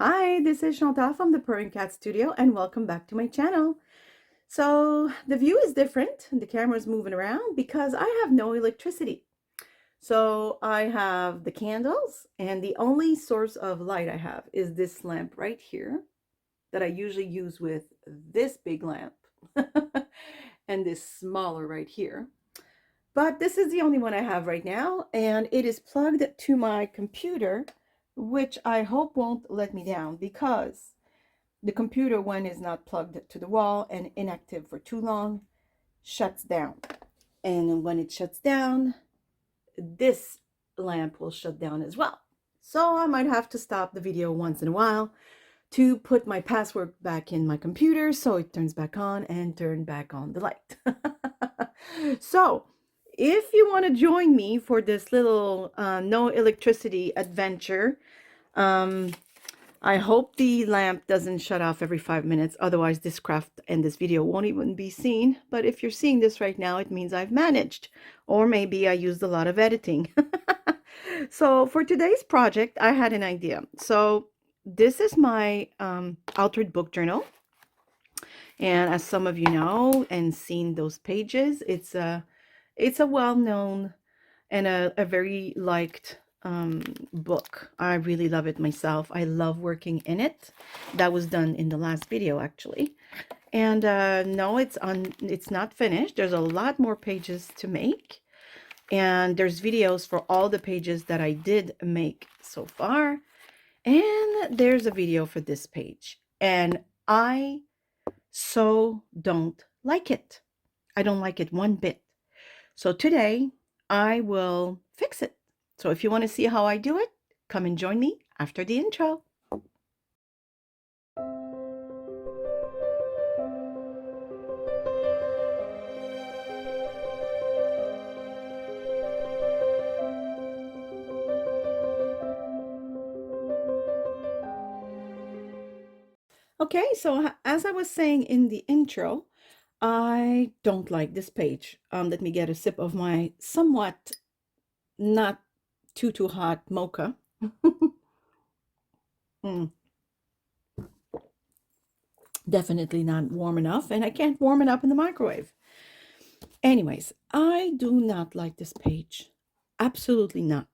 Hi, this is Chantal from ThePurringCatStudio and welcome back to my channel. So the view is different and the camera is moving around because I have no electricity. So I have the candles and the only source of light I have is this lamp right here that I usually use with this big lamp and this smaller right here. But this is the only one I have right now, and it is plugged to my computer, which I hope won't let me down because the computer, when it's not plugged to the wall and inactive for too long, shuts down. And when it shuts down, this lamp will shut down as well. So I might have to stop the video once in a while to put my password back in my computer so it turns back on and turn back on the light. So if you want to join me for this little no electricity adventure, I hope the lamp doesn't shut off every 5 minutes. Otherwise, this craft and this video won't even be seen. But if you're seeing this right now, it means I've managed. Or maybe I used a lot of editing. So for today's project, I had an idea. So this is my altered book journal. And as some of you know and seen those pages, it's a well-known and a very liked book. I really love it myself. I love working in it. That was done in the last video actually. And no, it's not finished. There's a lot more pages to make. And there's videos for all the pages that I did make so far. And there's a video for this page. And I so don't like it. I don't like it one bit. So today I will fix it. So if you want to see how I do it, come and join me after the intro. Okay, so as I was saying in the intro, I don't like this page. Let me get a sip of my somewhat not too hot mocha. Definitely not warm enough, and I can't warm it up in the microwave. Anyways, I do not like this page. Absolutely not.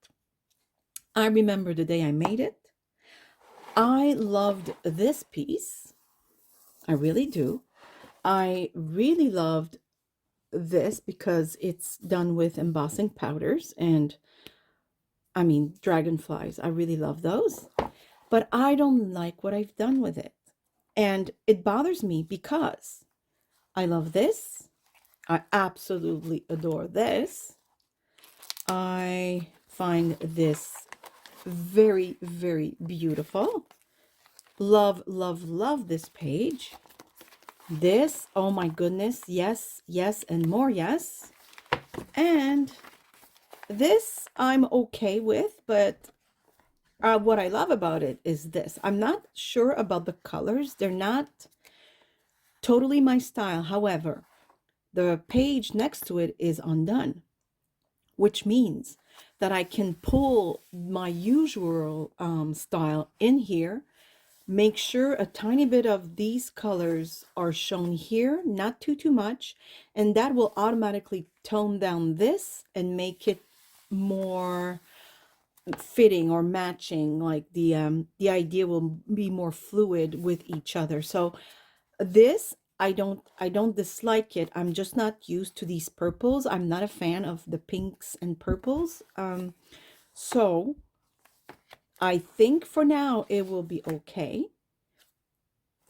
I remember the day I made it. I loved this piece. I really do. I really loved this because it's done with embossing powders and I mean dragonflies. I really love those. But I don't like what I've done with it. And it bothers me because I love this. I absolutely adore this. I find this very, very beautiful. Love, love, love this page. This, oh my goodness, yes, yes, and more yes. And this I'm okay with, but what I love about it is this. I'm not sure about the colors. They're not totally my style. However, the page next to it is undone, which means that I can pull my usual style in here, make sure a tiny bit of these colors are shown here, not too much, and that will automatically tone down this and make it more fitting or matching. Like the idea will be more fluid with each other. So this I don't dislike it. I'm just not used to these purples. I'm not a fan of the pinks and purples. So I think for now it will be okay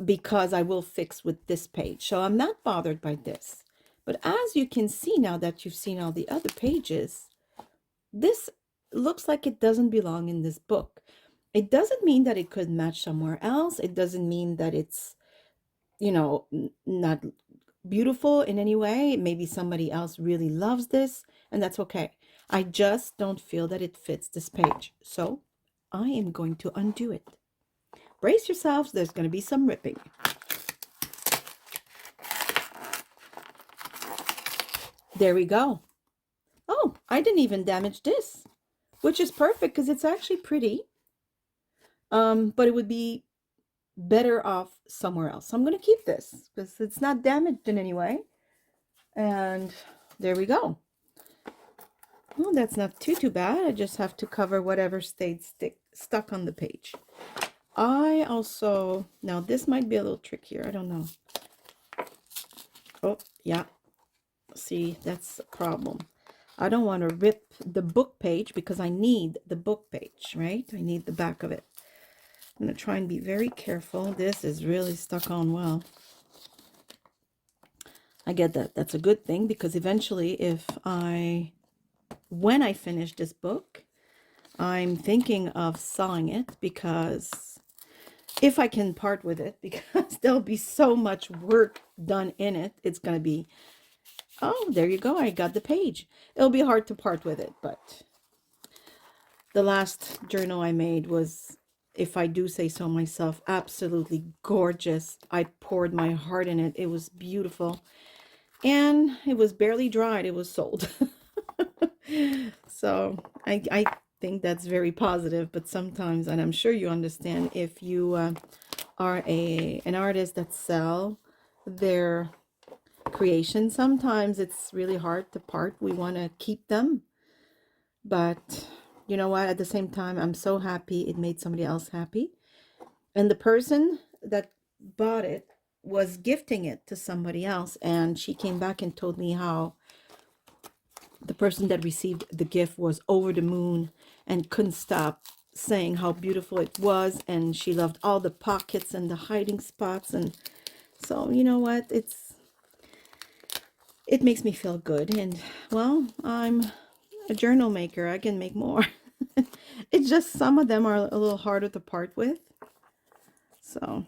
because I will fix with this page. So I'm not bothered by this. But as you can see now that you've seen all the other pages, this looks like it doesn't belong in this book. It doesn't mean that it could match somewhere else. It doesn't mean that it's, you know, not beautiful in any way. Maybe somebody else really loves this, and that's okay. I just don't feel that it fits this page. So I am going to undo it. Brace yourselves, there's going to be some ripping. There we go. Oh, I didn't even damage this, which is perfect because it's actually pretty. But it would be better off somewhere else. So I'm going to keep this because it's not damaged in any way. And there we go. Well, that's not too bad. I just have to cover whatever stayed stuck on the page. I also, now this might be a little trickier. I don't know. Oh, yeah. See, that's a problem. I don't want to rip the book page because I need the book page, right? I need the back of it. I'm going to try and be very careful. This is really stuck on well. I get that. That's a good thing because eventually when I finish this book, I'm thinking of selling it because if I can part with it, because there'll be so much work done in it. It's going to be, oh, there you go. I got the page. It'll be hard to part with it, but the last journal I made was, if I do say so myself, absolutely gorgeous. I poured my heart in it. It was beautiful. And it was barely dried. It was sold. So I think that's very positive. But sometimes, and I'm sure you understand, if you are an artist that sell their creation, sometimes it's really hard to part. We want to keep them. But you know what? At the same time, I'm so happy it made somebody else happy. And the person that bought it was gifting it to somebody else, and she came back and told me how the person that received the gift was over the moon and couldn't stop saying how beautiful it was, and she loved all the pockets and the hiding spots. And so, you know what, it makes me feel good. And well, I'm a journal maker. I can make more. It's just some of them are a little harder to part with. So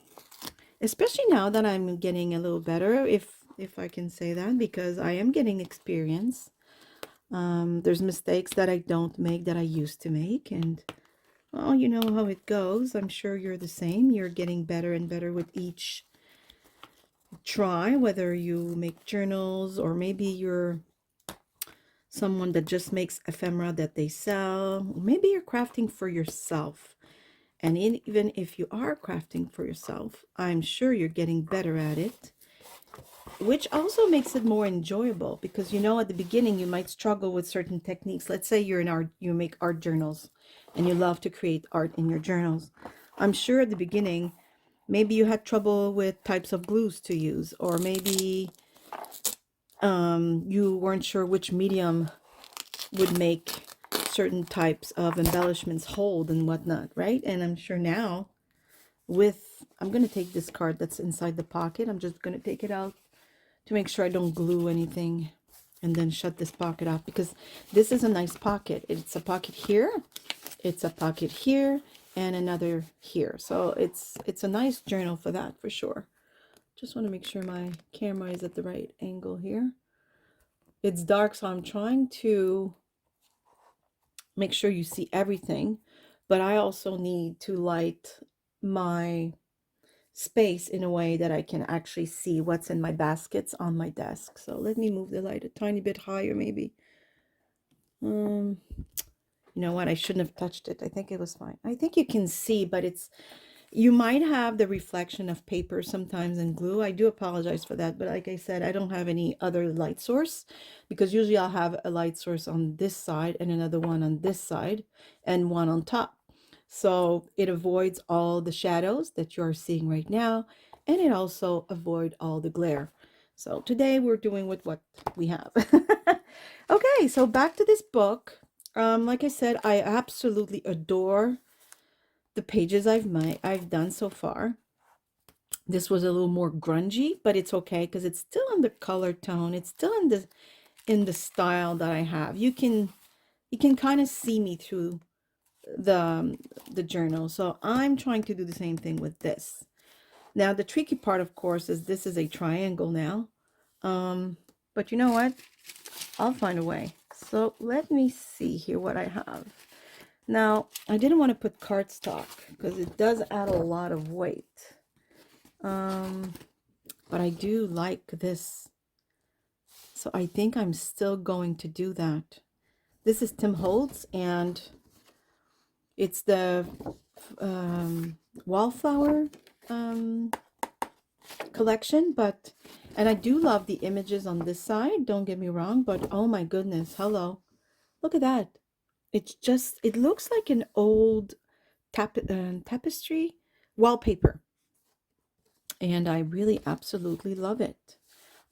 especially now that I'm getting a little better, if I can say that, because I am getting experience. There's mistakes that I don't make that I used to make, and well, you know how it goes. I'm sure you're the same. You're getting better and better with each try, whether you make journals or maybe you're someone that just makes ephemera that they sell. Maybe you're crafting for yourself. And even if you are crafting for yourself, I'm sure you're getting better at it, which also makes it more enjoyable, because you know at the beginning you might struggle with certain techniques. Let's say you're an art, you make art journals and you love to create art in your journals. I'm sure at the beginning maybe you had trouble with types of glues to use, or maybe you weren't sure which medium would make certain types of embellishments hold and whatnot, right? And I'm sure now I'm going to take this card that's inside the pocket. I'm just going to take it out to make sure I don't glue anything, and then shut this pocket off, because this is a nice pocket. It's a pocket here, it's a pocket here, and another here. So it's a nice journal for that, for sure. Just want to make sure my camera is at the right angle here. It's dark, so I'm trying to make sure you see everything, but I also need to light my space in a way that I can actually see what's in my baskets on my desk. So let me move the light a tiny bit higher, maybe. You know what? I shouldn't have touched it. I think it was fine. I think you can see, but you might have the reflection of paper sometimes and glue. I do apologize for that, but like I said, I don't have any other light source, because usually I'll have a light source on this side and another one on this side and one on top. So it avoids all the shadows that you're seeing right now, and it also avoids all the glare. So today we're doing with what we have. Okay, so back to this book. Like I said, I absolutely adore the pages I've done so far. This was a little more grungy, but it's okay because it's still in the color tone. It's still in the style that I have. You can kind of see me through the journal. So I'm trying to do the same thing with this. Now the tricky part, of course, is this is a triangle now. But you know what? I'll find a way. So let me see here what I have. Now, I didn't want to put cardstock because it does add a lot of weight. But I do like this. So I think I'm still going to do that. This is Tim Holtz, and it's the wallflower collection, but and I do love the images on this side, don't get me wrong, but oh my goodness, hello. Look at that. It's just it looks like an old tapestry wallpaper, and I really absolutely love it.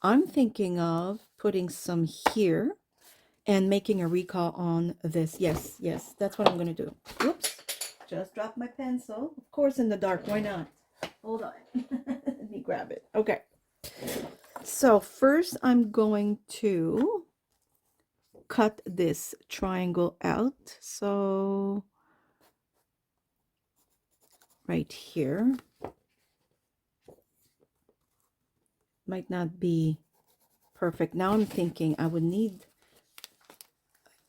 I'm thinking of putting some here and making a recall on this. Yes, yes, that's what I'm going to do. Whoops, just dropped my pencil. Of course, in the dark, why not? Hold on. Let me grab it. Okay. So first I'm going to cut this triangle out. So right here. Might not be perfect. Now I'm thinking I would need,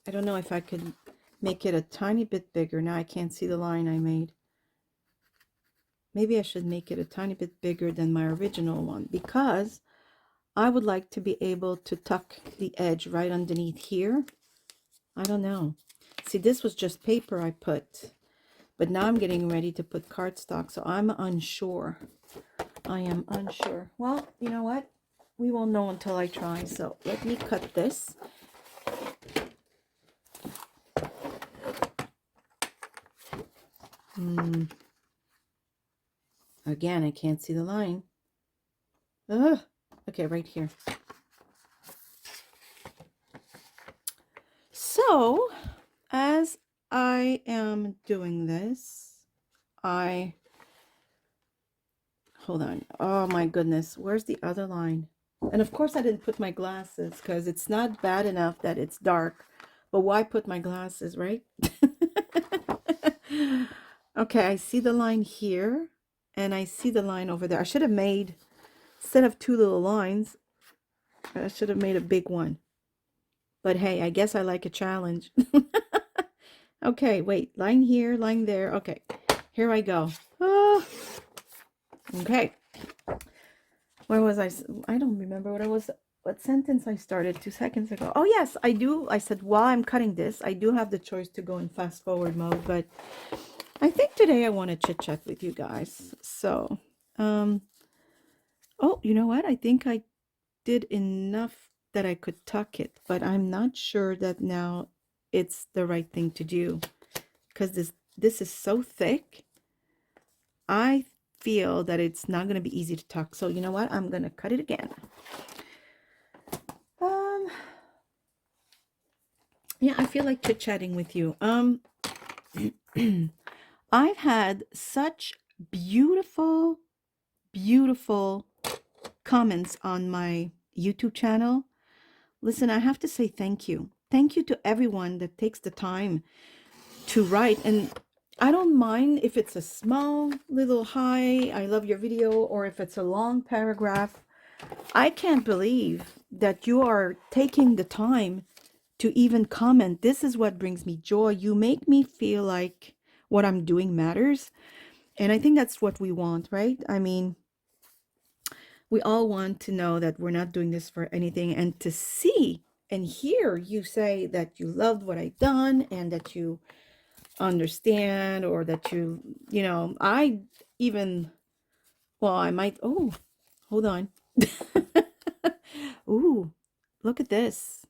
I don't know if I could make it a tiny bit bigger. Now I can't see the line I made. Maybe I should make it a tiny bit bigger than my original one, because I would like to be able to tuck the edge right underneath here. I don't know. See, this was just paper I put, but now I'm getting ready to put cardstock, so I'm unsure. I am unsure. Well, you know what? We won't know until I try. So let me cut this. Again, I can't see the line. Ugh. Okay, right here. So, as I am doing this, hold on. Oh my goodness, where's the other line? And of course I didn't put my glasses, because it's not bad enough that it's dark, but why put my glasses, right? Okay, I see the line here, and I see the line over there. I should have made, instead of two little lines, I should have made a big one. But hey, I guess I like a challenge. Okay, wait, line here, line there. Okay, here I go. Oh, okay. Where was I? I don't remember what sentence I started 2 seconds ago. Oh yes, I do. I said while I'm cutting this, I do have the choice to go in fast forward mode, but I think today I want to chit chat with you guys. So, oh, you know what? I think I did enough that I could tuck it, but I'm not sure that now it's the right thing to do, because this is so thick. I feel that it's not going to be easy to tuck. So you know what? I'm going to cut it again. Yeah, I feel like chit-chatting with you. I've had such beautiful, beautiful comments on my YouTube channel. Listen, I have to say thank you. Thank you to everyone that takes the time to write. And I don't mind if it's a small little hi, I love your video, or if it's a long paragraph. I can't believe that you are taking the time to even comment. This is what brings me joy. You make me feel like what I'm doing matters. And I think that's what we want, right? I mean, we all want to know that we're not doing this for anything, and to see and hear you say that you loved what I've done and that you understand, or that you know, I even, well, I might, oh, hold on. Ooh, look at this.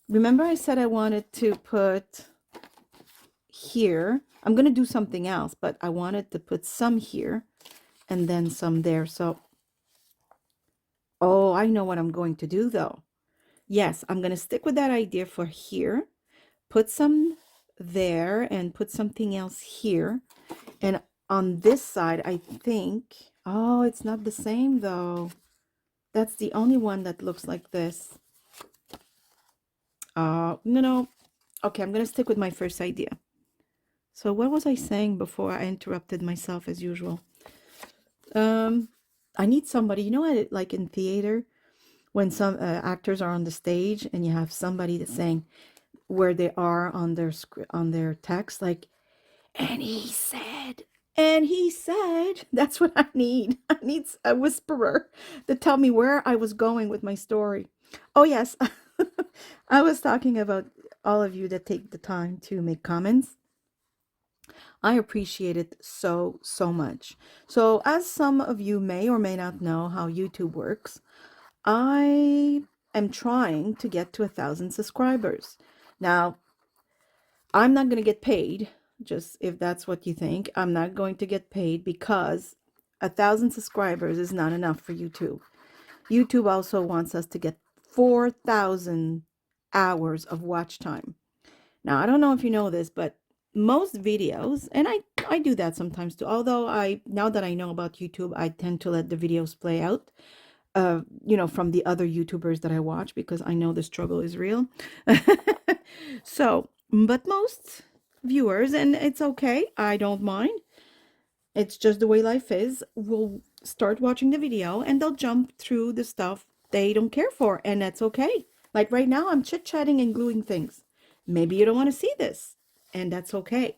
Remember I said I wanted to put here. I'm going to do something else, but I wanted to put some here and then some there. So, oh, I know what I'm going to do though. Yes, I'm going to stick with that idea for here. Put some there and put something else here. And on this side, I think, oh, it's not the same though. That's the only one that looks like this. No. Okay, I'm going to stick with my first idea. So what was I saying before I interrupted myself as usual? I need somebody, you know, like in theater, when some actors are on the stage and you have somebody that's saying where they are on their script, on their text, like, and he said, that's what I need. I need a whisperer to tell me where I was going with my story. Oh yes, I was talking about all of you that take the time to make comments. I appreciate it so, so much. So, as some of you may or may not know how YouTube works, I am trying to get to 1,000 subscribers. Now, I'm not going to get paid, just if that's what you think. I'm not going to get paid because 1,000 subscribers is not enough for YouTube. YouTube also wants us to get 4,000 hours of watch time. Now, I don't know if you know this, but most videos, and I do that sometimes too, although now that I know about YouTube, I tend to let the videos play out, from the other YouTubers that I watch because I know the struggle is real. So, but most viewers, and it's okay, I don't mind. It's just the way life is. Will start watching the video and they'll jump through the stuff they don't care for, and that's okay. Like right now, I'm chit-chatting and gluing things. Maybe you don't want to see this, and that's okay.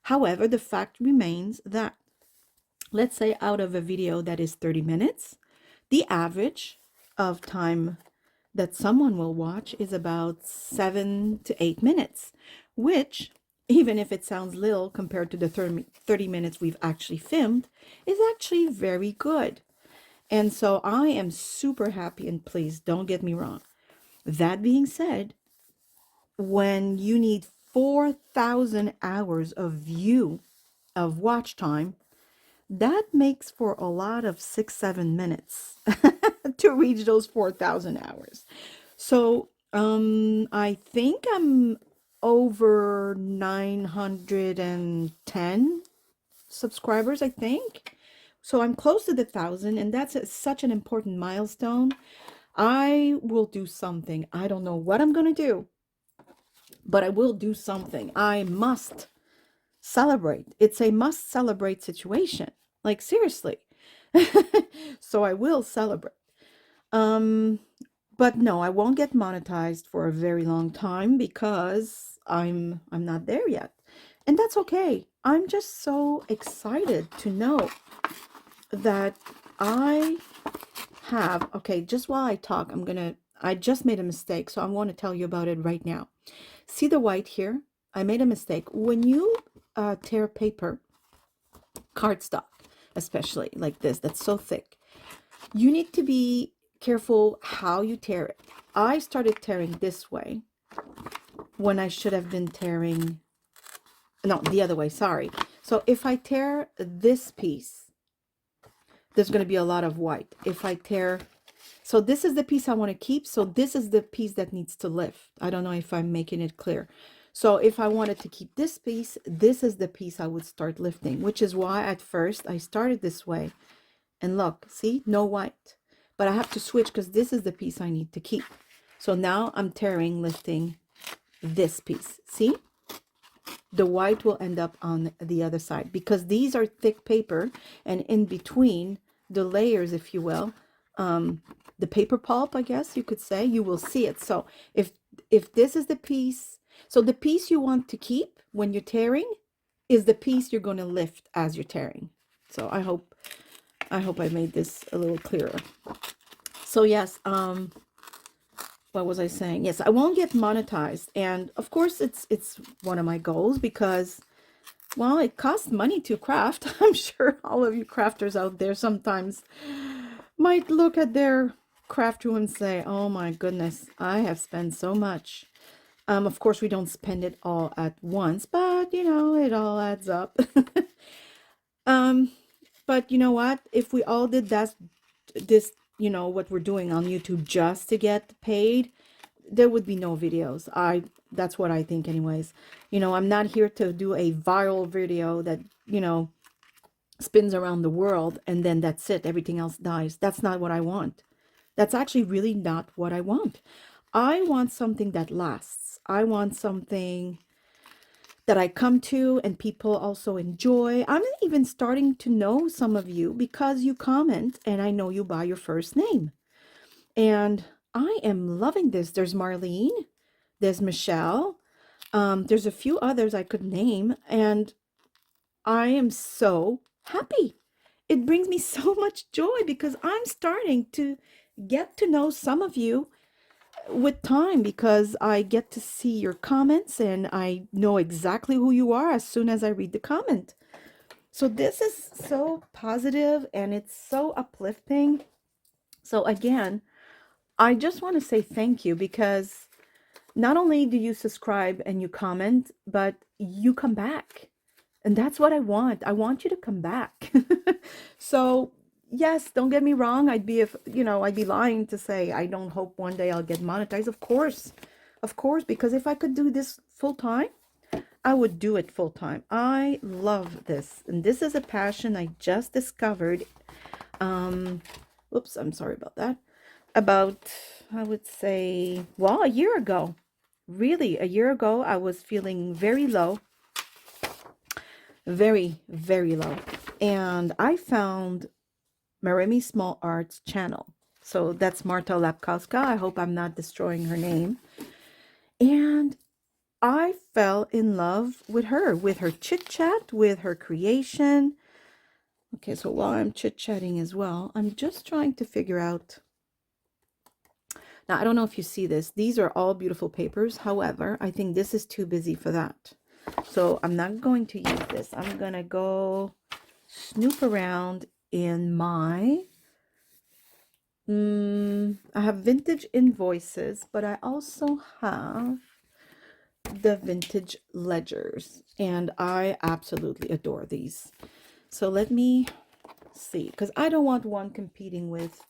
However, the fact remains that, let's say out of a video that is 30 minutes, the average of time that someone will watch is about 7 to 8 minutes, which, even if it sounds little compared to the 30 minutes we've actually filmed, is actually very good. And so I am super happy, and please don't get me wrong. That being said, when you need 4,000 hours of watch time, that makes for a lot of 6, 7 minutes to reach those 4,000 hours. So, I think I'm over 910 subscribers, I think. So I'm close to the 1,000, and that's such an important milestone. I will do something. I don't know what I'm going to do, but I will do something. I must celebrate. It's a must celebrate situation. Like seriously. So I will celebrate. Um, but no, I won't get monetized for a very long time because I'm not there yet. And that's okay. I'm just so excited to know that I have, okay, just while I talk, I just made a mistake, so I want to tell you about it right now. See the white here? I made a mistake. When you tear paper, cardstock, especially like this, that's so thick, you need to be careful how you tear it. I started tearing this way when I should have been tearing, no, the other way, sorry. So if I tear this piece, there's going to be a lot of white. If I tear, so this is the piece I want to keep. So this is the piece that needs to lift. I don't know if I'm making it clear. So if I wanted to keep this piece, this is the piece I would start lifting, which is why at first I started this way. And look, see, no white. But I have to switch because this is the piece I need to keep. So now I'm tearing, lifting this piece. See? The white will end up on the other side because these are thick paper, and in between the layers, if you will, the paper pulp, I guess you could say, you will see it. So if this is the piece, so the piece you want to keep when you're tearing is the piece you're going to lift as you're tearing. So I hope I made this a little clearer. So yes, what was I saying? Yes, I won't get monetized, and of course it's one of my goals because, well, it costs money to craft. I'm sure all of you crafters out there sometimes might look at their craft room and say, oh my goodness, I have spent so much. Of course we don't spend it all at once, but it all adds up. But you know what? If we all did this, what we're doing on YouTube just to get paid, there would be no videos. That's what I think anyways. I'm not here to do a viral video that, spins around the world and then that's it. Everything else dies. That's not what I want. That's actually really not what I want. I want something that lasts. I want something that I come to and people also enjoy. I'm even starting to know some of you because you comment and I know you by your first name. And I am loving this. There's Marlene, there's Michelle, there's a few others I could name, and I am so happy. It brings me so much joy because I'm starting to get to know some of you with time, because I get to see your comments and I know exactly who you are as soon as I read the comment. So this is so positive and it's so uplifting. So again, I just want to say thank you, because not only do you subscribe and you comment, but you come back. And that's what I want. I want you to come back. So, yes, don't get me wrong. I'd be, if, I'd be lying to say I don't hope one day I'll get monetized. Of course. Of course, because if I could do this full time, I would do it full time. I love this. And this is a passion I just discovered. Um, Oops, I'm sorry about that. About, I would say, well, a year ago. Really, a year ago, I was feeling very low, very, very low. And I found Maremi Small Arts channel. So that's Marta Lapkowska. I hope I'm not destroying her name. And I fell in love with her chit chat, with her creation. Okay, so while I'm chit chatting as well, I'm just trying to figure out. Now, I don't know if you see this. These are all beautiful papers. However, I think this is too busy for that. So I'm not going to use this. I'm going to go snoop around in my... I have vintage invoices, but I also have the vintage ledgers. And I absolutely adore these. So let me see, because I don't want one competing with,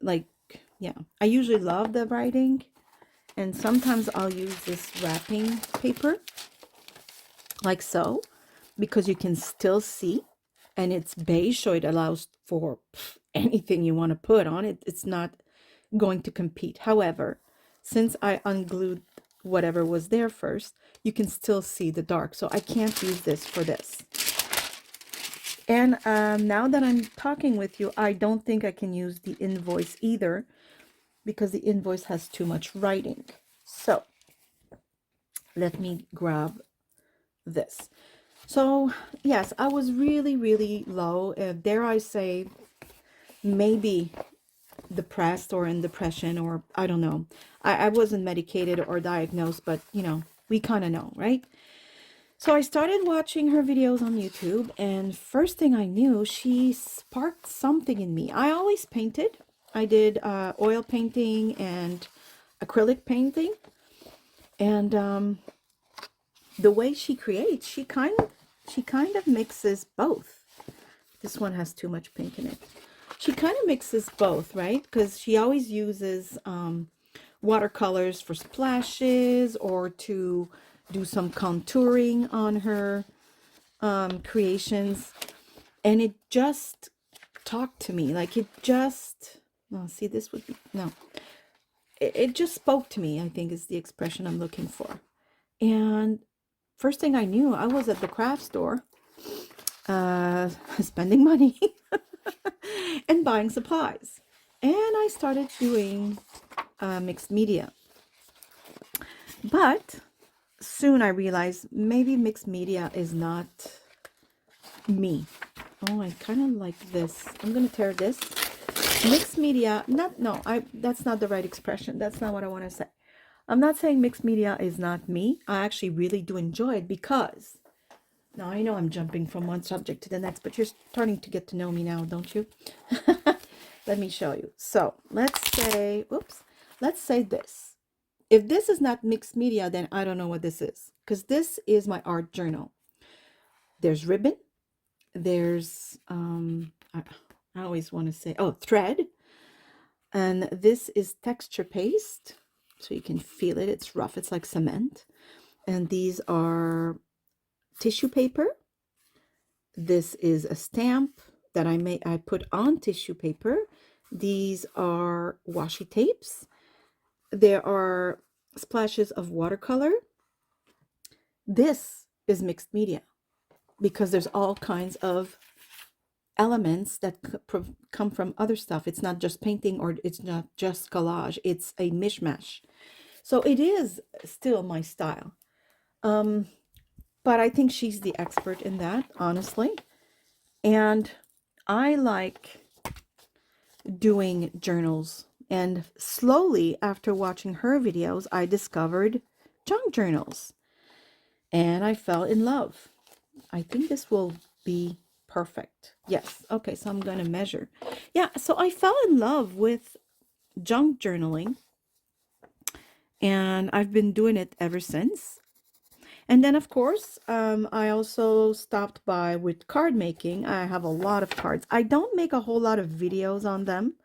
like, yeah, I usually love the writing, and sometimes I'll use this wrapping paper like so, because you can still see, and it's beige, so it allows for anything you want to put on it. It's not going to compete. However, since I unglued whatever was there first, you can still see the dark, so I can't use this for this. And now that I'm talking with you, I don't think I can use the invoice either, because the invoice has too much writing. So let me grab this. So yes, I was really, really low. Dare I say, maybe depressed or in depression, or I don't know. I wasn't medicated or diagnosed, but we kind of know, right? So I started watching her videos on YouTube, and first thing I knew, she sparked something in me. I always painted. I did oil painting and acrylic painting, and the way she creates, she kind of mixes both. This one has too much pink in it. She kind of mixes both, right? Because she always uses watercolors for splashes, or to do some contouring on her creations. And it just talked to me. Like, it just, no, see, this would be, no. It just spoke to me, I think is the expression I'm looking for. And first thing I knew, I was at the craft store, spending money and buying supplies. And I started doing mixed media. But soon I realized maybe mixed media is not me. Oh, I kind of like this. I'm going to tear this. Mixed media, that's not the right expression. That's not what I want to say. I'm not saying mixed media is not me. I actually really do enjoy it, because now I know I'm jumping from one subject to the next, but you're starting to get to know me now, don't you? Let me show you. So let's say, let's say this. If this is not mixed media, then I don't know what this is, because this is my art journal. There's ribbon. There's, I always want to say, thread. And this is texture paste. So you can feel it. It's rough. It's like cement. And these are tissue paper. This is a stamp that I put on tissue paper. These are washi tapes. There are splashes of watercolor. This is mixed media, because there's all kinds of elements that come from other stuff. It's not just painting, or it's not just collage. It's a mishmash. So it is still my style. But I think she's the expert in that, honestly. And I like doing journals And slowly, after watching her videos, I discovered junk journals and I fell in love. I think this will be perfect. Yes. Okay, so I'm going to measure. Yeah, so I fell in love with junk journaling and I've been doing it ever since. And then, of course, I also stopped by with card making. I have a lot of cards. I don't make a whole lot of videos on them.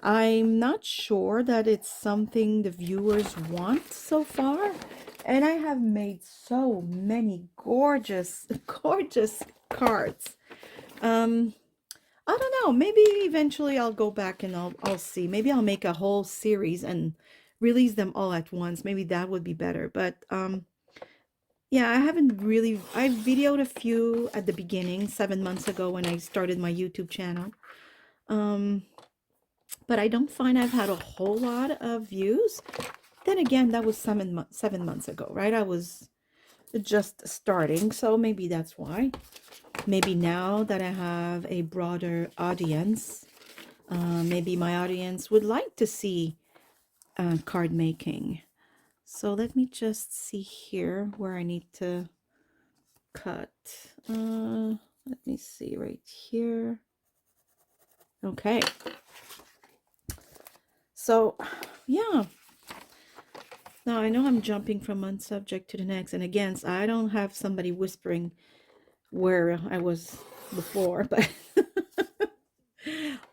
I'm not sure that it's something the viewers want so far. And I have made so many gorgeous, gorgeous cards. I don't know. Maybe eventually I'll go back and I'll see. Maybe I'll make a whole series and release them all at once. Maybe that would be better. But yeah, I videoed a few at the beginning, 7 months ago when I started my YouTube channel. But I don't find I've had a whole lot of views. Then again, that was 7 months ago, right? I was just starting, so maybe that's why. Maybe now that I have a broader audience, maybe my audience would like to see card making. So let me just see here where I need to cut. Let me see right here. Okay. So, yeah. Now I know I'm jumping from one subject to the next, and again, I don't have somebody whispering where I was before, but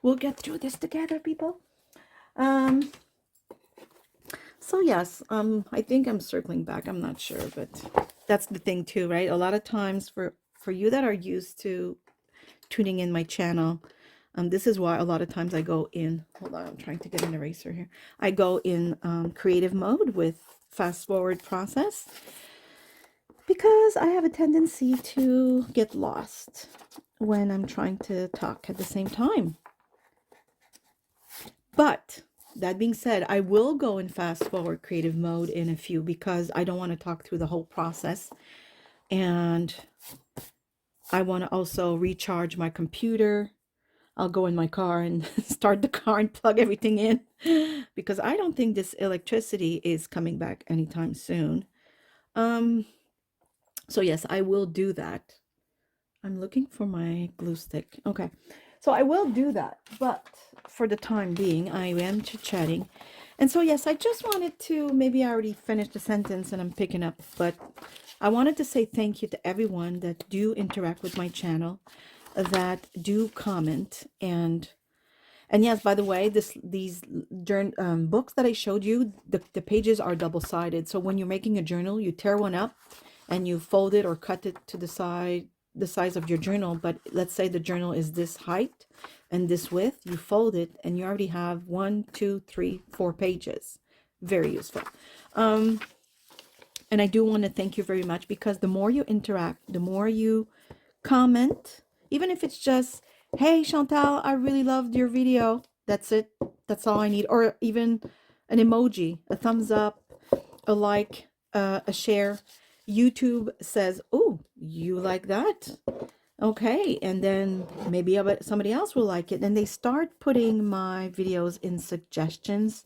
we'll get through this together, people. So yes, I think I'm circling back. I'm not sure, but that's the thing too, right? A lot of times for you that are used to tuning in my channel, this is why a lot of times I go in, hold on, I'm trying to get an eraser here. I go in creative mode with fast forward process because I have a tendency to get lost when I'm trying to talk at the same time. But that being said, I will go in fast forward creative mode in a few because I don't want to talk through the whole process. And I want to also recharge my computer. I'll go in my car and start the car and plug everything in because I don't think this electricity is coming back anytime soon. So yes, I will do that. I'm looking for my glue stick. Okay. So I will do that, but for the time being, I am chit-chatting. And so, yes, I just wanted to, maybe I already finished the sentence and I'm picking up, but I wanted to say thank you to everyone that do interact with my channel, that do comment. And yes, by the way, these books that I showed you, the pages are double-sided. So when you're making a journal, you tear one up and you fold it or cut it to the size of your journal. But let's say the journal is this height and this width, you fold it and you already have 1, 2, 3, 4 pages. Very useful. And I do want to thank you very much because the more you interact, the more you comment, even if it's just, hey Chantal, I really loved your video. That's it. That's all I need. Or even an emoji, a thumbs up, a like, a share. YouTube says, oh, you like that? Okay. And then maybe somebody else will like it. And they start putting my videos in suggestions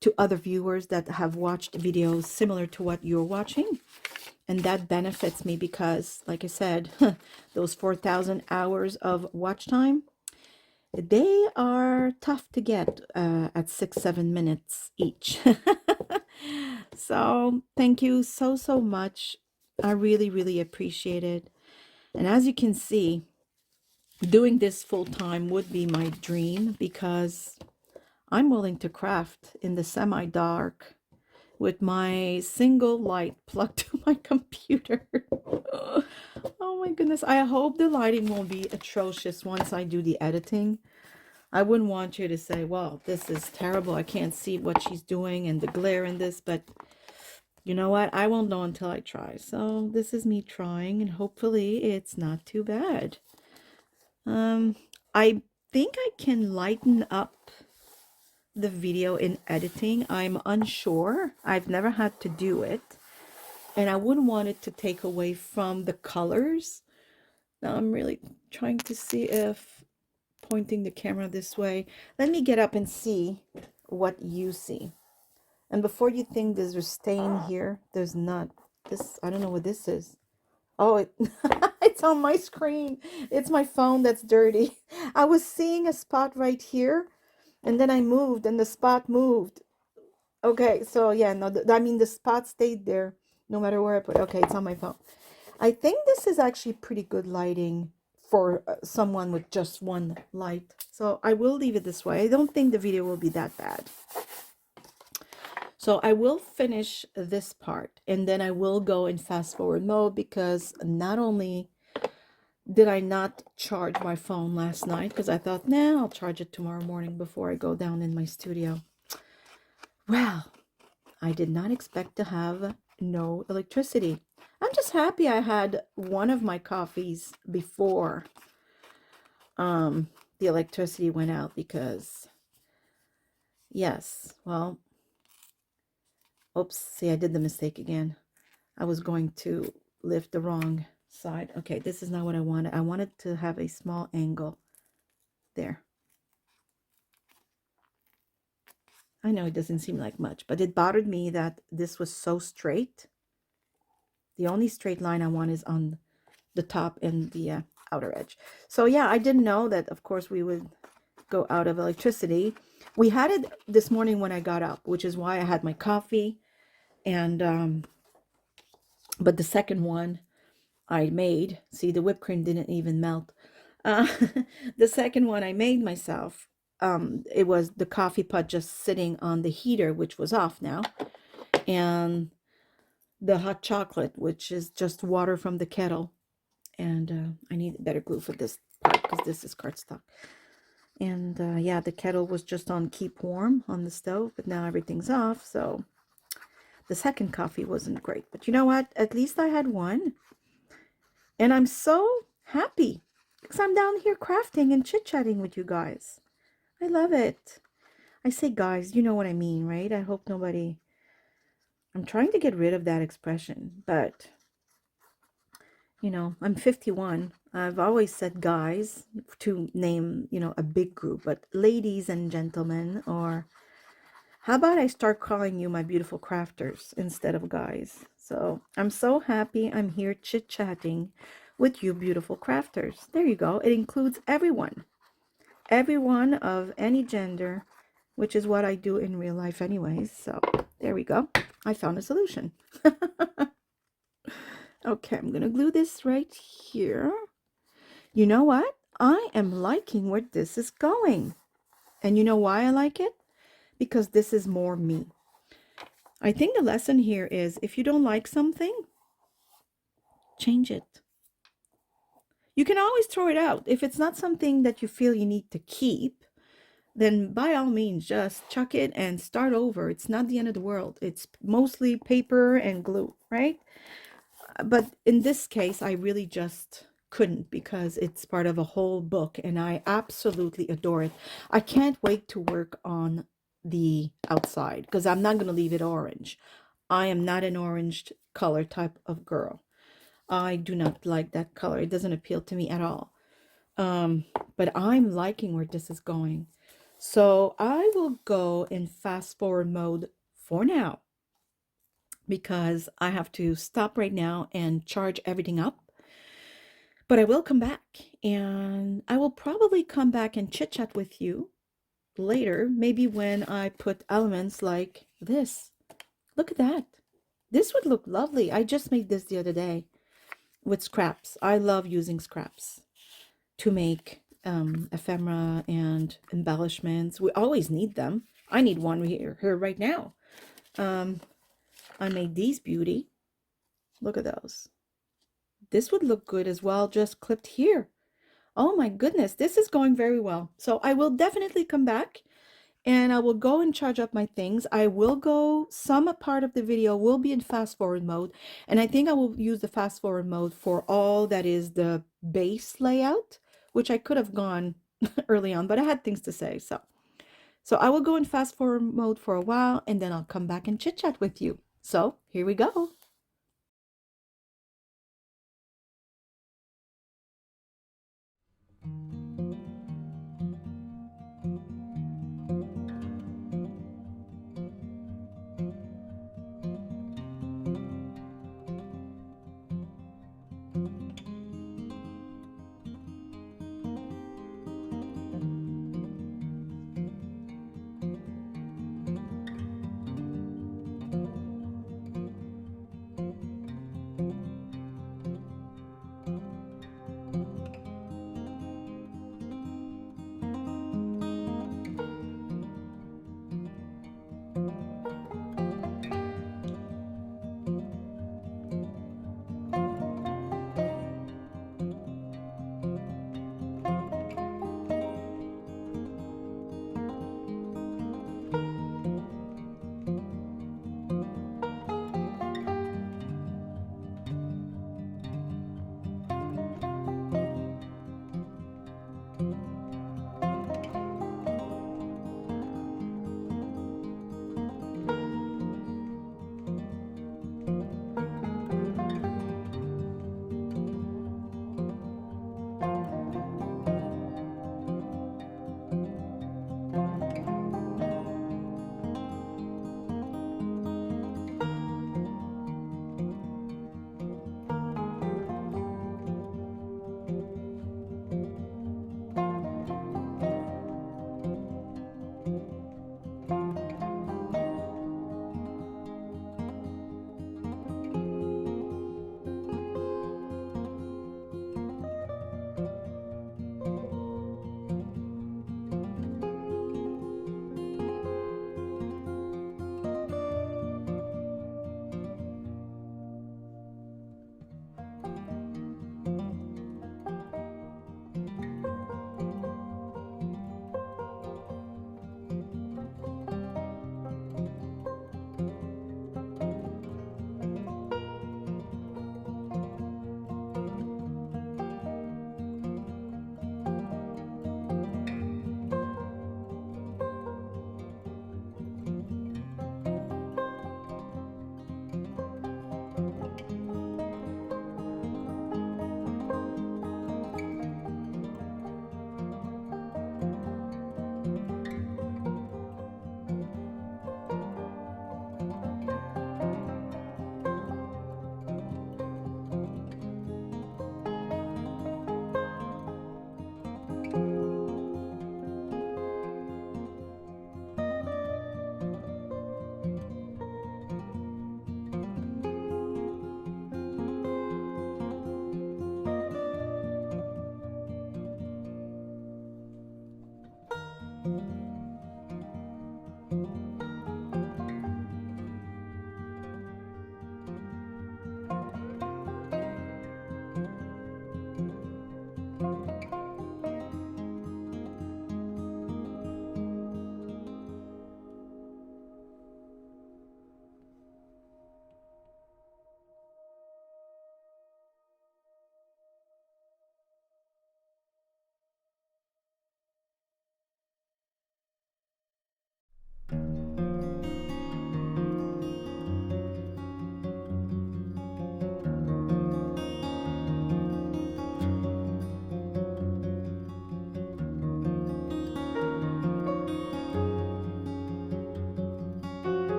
to other viewers that have watched videos similar to what you're watching. And that benefits me because, like I said, those 4,000 hours of watch time, they are tough to get at 6-7 minutes each. So thank you so much. I really, really appreciate it. And as you can see, doing this full time would be my dream because I'm willing to craft in the semi-dark with my single light plugged to my computer. Oh my goodness. I hope the lighting won't be atrocious once I do the editing. I wouldn't want you to say, well, this is terrible. I can't see what she's doing and the glare in this, but you know what? I won't know until I try. So this is me trying and hopefully it's not too bad. I think I can lighten up the video in editing. I'm unsure. I've never had to do it. And I wouldn't want it to take away from the colors. Now I'm really trying to see if pointing the camera this way. Let me get up and see what you see. And before you think there's a stain here, there's not. This, I don't know what this is. Oh, it's on my screen. It's my phone that's dirty. I was seeing a spot right here, and then I moved, and the spot moved. Okay, so yeah, no, I mean, the spot stayed there no matter where I put it. Okay, it's on my phone. I think this is actually pretty good lighting for someone with just one light. So I will leave it this way. I don't think the video will be that bad. So I will finish this part, and then I will go in fast forward mode, because not only did I not charge my phone last night, because I thought, nah, I'll charge it tomorrow morning before I go down in my studio. Well, I did not expect to have no electricity. I'm just happy I had one of my coffees before the electricity went out, because yes, well, oops, see, I did the mistake again. I was going to lift the wrong side. Okay, this is not what I wanted. I wanted to have a small angle there. I know it doesn't seem like much, but it bothered me that this was so straight. The only straight line I want is on the top and the outer edge. So yeah, I didn't know that, of course, we would go out of electricity. We had it this morning when I got up, which is why I had my coffee. And but the second one I made, see, the whipped cream didn't even melt. Uh, the second one I made myself, it was the coffee pot just sitting on the heater, which was off now, and the hot chocolate, which is just water from the kettle. And I need better glue for this part, because this is cardstock. And yeah, the kettle was just on keep warm on the stove, but now everything's off, so the second coffee wasn't great. But you know what? At least I had one. And I'm so happy, because I'm down here crafting and chit-chatting with you guys. I love it. I say guys, you know what I mean, right? I hope nobody... I'm trying to get rid of that expression, but... You know, I'm 51. I've always said guys to name, you know, a big group, but ladies and gentlemen, or how about I start calling you my beautiful crafters instead of guys? So I'm so happy I'm here chit-chatting with you beautiful crafters. There you go. It includes everyone. Everyone of any gender, which is what I do in real life anyways. So there we go. I found a solution. Okay, I'm gonna glue this right here. You know what? I am liking where this is going. And you know why I like it? Because this is more me. I think the lesson here is, if you don't like something, change it. You can always throw it out. If it's not something that you feel you need to keep, then by all means, just chuck it and start over. It's not the end of the world. It's mostly paper and glue, right? But in this case, I really just couldn't, because it's part of a whole book and I absolutely adore it. I can't wait to work on the outside, because I'm not going to leave it orange. I am not an orange color type of girl. I do not like that color. It doesn't appeal to me at all. But I'm liking where this is going. So I will go in fast forward mode for now, because I have to stop right now and charge everything up. But I will come back, and I will probably come back and chit chat with you later, maybe when I put elements like this. Look at that. This would look lovely. I just made this the other day with scraps. I love using scraps to make ephemera and embellishments. We always need them. I need one here right now. I made these beauty. Look at those. This would look good as well, just clipped here. Oh my goodness, this is going very well. So I will definitely come back and I will go and charge up my things. I will go, some part of the video will be in fast forward mode. And I think I will use the fast forward mode for all that is the base layout, which I could have gone early on, but I had things to say. So I will go in fast forward mode for a while, and then I'll come back and chit chat with you. So here we go.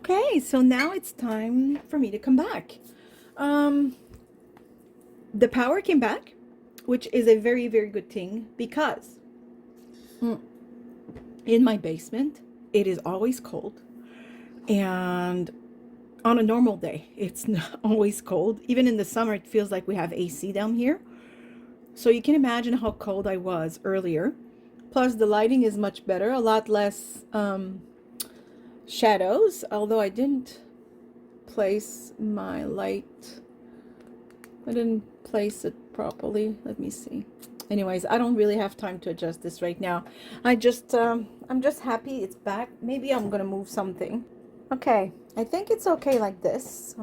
Okay, so now it's time for me to come back. Um, the power came back, which is a very, very good thing because in my basement, it is always cold. And on a normal day, it's not always cold. Even in the summer, it feels like we have AC down here. So you can imagine how cold I was earlier. Plus, the lighting is much better, a lot less shadows, although I didn't place my light. I didn't place it properly. Let me see. Anyways, I don't really have time to adjust this right now. I'm just happy it's back. Maybe I'm gonna move something. Okay, I think it's okay like this. I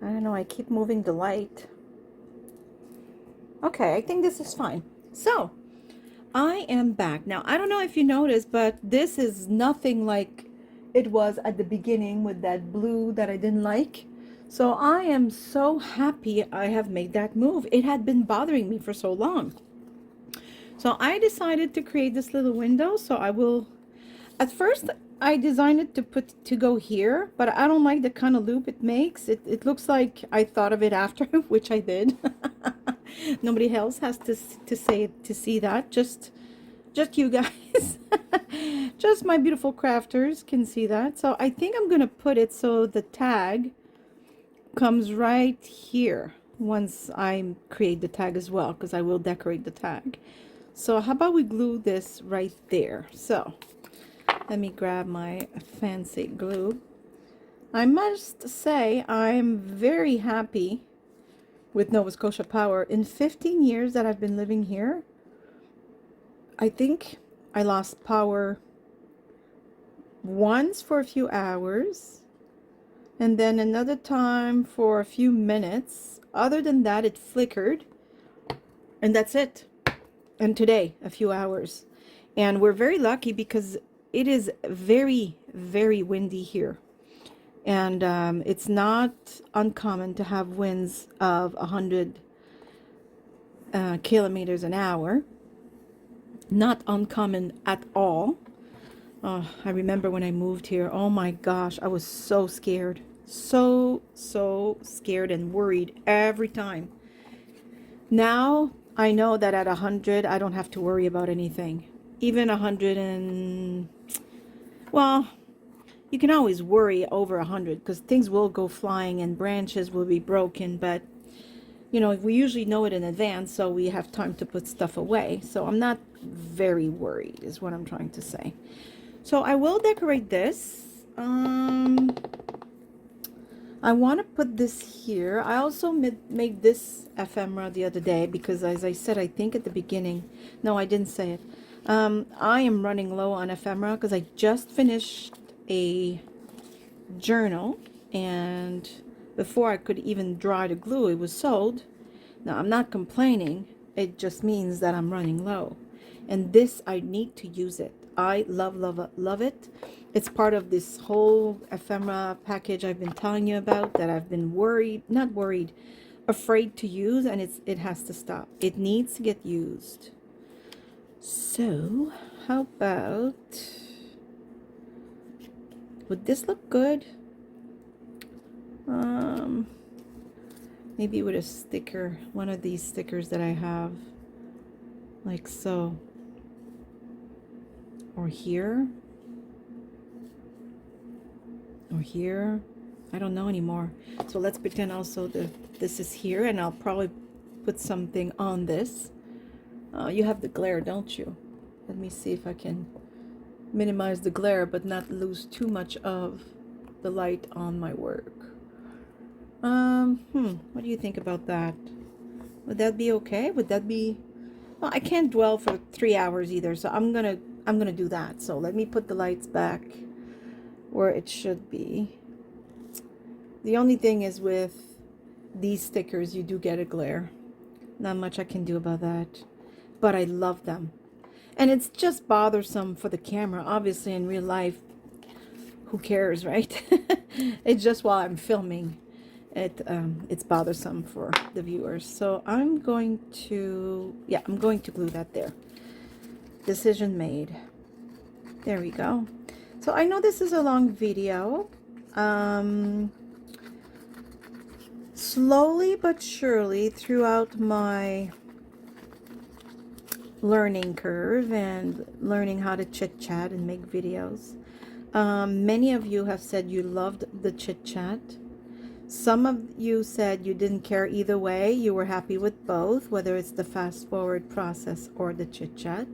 don't know, I keep moving the light. Okay, I think this is fine. So, I am back. Now, I don't know if you noticed, but this is nothing like it was at the beginning with that blue that I didn't like. So I am so happy I have made that move. It had been bothering me for so long. So I decided to create this little window. So I will, at first I designed it to go here, but I don't like the kind of loop it makes. It looks like I thought of it after, which I did. Nobody else has to see that. Just you guys. Just my beautiful crafters can see that. So I think I'm gonna put it so the tag comes right here once I create the tag as well, because I will decorate the tag. So how about we glue this right there? So let me grab my fancy glue. I must say I'm very happy with Nova Scotia Power. In 15 years that I've been living here, I think I lost power once for a few hours, and then another time for a few minutes. Other than that, it flickered, and that's it. And today, a few hours. And we're very lucky because it is very, very windy here. And it's not uncommon to have winds of 100 kilometers an hour. Not uncommon at all. I remember when I moved here, oh my gosh, I was so scared. So scared and worried every time. Now I know that at 100, I don't have to worry about anything. Even 100 and, well, you can always worry over 100 because things will go flying and branches will be broken. But, you know, we usually know it in advance, so we have time to put stuff away. So I'm not very worried, is what I'm trying to say. So I will decorate this. I want to put this here. I also made this ephemera the other day because, as I said, I think at the beginning, no, I didn't say it. I am running low on ephemera because I just finished a journal, and before I could even dry the glue, it was sold. Now, I'm not complaining. It just means that I'm running low. And this, I need to use it. I love it. It's part of this whole ephemera package I've been telling you about that I've been afraid to use, and it has to stop. It needs to get used. So, how about, would this look good? Maybe with a sticker, one of these stickers that I have, like so. Or here. Or here. I don't know anymore. So let's pretend also that this is here, and I'll probably put something on this. You have the glare, don't you? Let me see if I can minimize the glare but not lose too much of the light on my work. What do you think about that? Would that be okay? Would that be, well, I can't dwell for 3 hours either, so I'm gonna do that. So let me put the lights back where it should be. The only thing is with these stickers, you do get a glare. Not much I can do about that, but I love them. And it's just bothersome for the camera. Obviously, in real life, who cares, right? It's just while I'm filming, it's bothersome for the viewers. So I'm going to glue that there. Decision made. There we go. So I know this is a long video. Slowly but surely throughout my learning curve and learning how to chit chat and make videos, many of you have said you loved the chit chat. Some of you said you didn't care either way. You were happy with both, whether it's the fast forward process or the chit chat.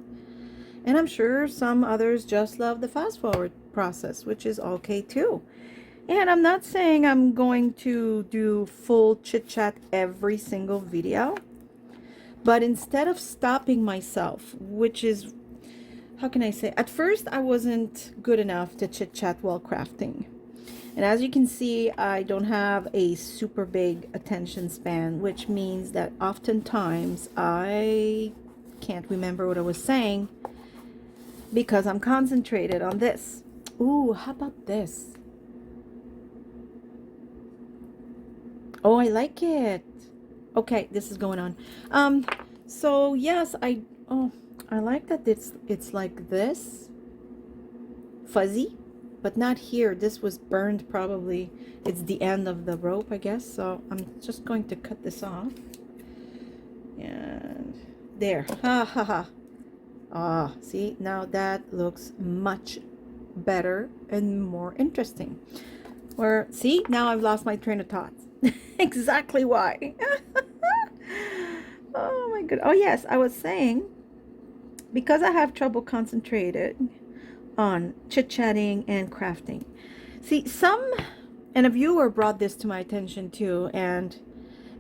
And I'm sure some others just love the fast forward process, which is okay too. And I'm not saying I'm going to do full chit chat every single video, but instead of stopping myself, which is, how can I say, at first I wasn't good enough to chit chat while crafting. And as you can see, I don't have a super big attention span, which means that oftentimes I can't remember what I was saying because I'm concentrated on this. Ooh, how about this? Oh, I like it. Okay, this is going on. So yes, I like that it's like this. Fuzzy, but not here. This was burned probably. It's the end of the rope, I guess. So I'm just going to cut this off. And there. Ha ha ha. Ah, see, now that looks much better and more interesting. Or see, now I've lost my train of thought. Exactly why. Oh my god. Oh yes, I was saying, because I have trouble concentrating on chit-chatting and crafting. See, and a viewer brought this to my attention too, and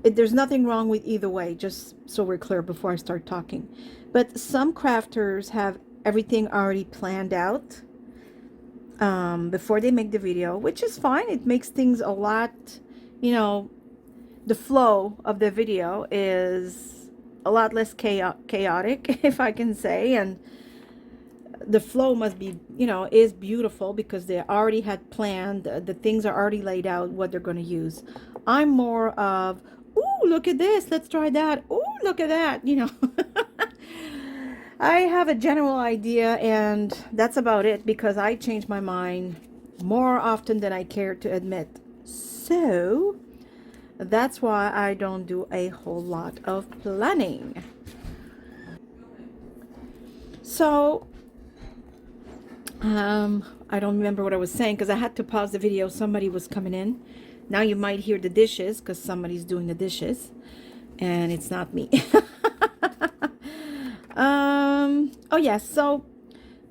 there's nothing wrong with either way, just so we're clear before I start talking. But some crafters have everything already planned out before they make the video, which is fine. It makes things a lot, you know, the flow of the video is a lot less chaotic, if I can say, and the flow must be, you know, is beautiful because they already had planned, the things are already laid out what they're going to use. I'm more of, ooh, look at this, let's try that, ooh, look at that, you know. I have a general idea, and that's about it because I change my mind more often than I care to admit. So that's why I don't do a whole lot of planning. So, I don't remember what I was saying because I had to pause the video. Somebody was coming in. Now you might hear the dishes because somebody's doing the dishes, and it's not me. Oh yes, so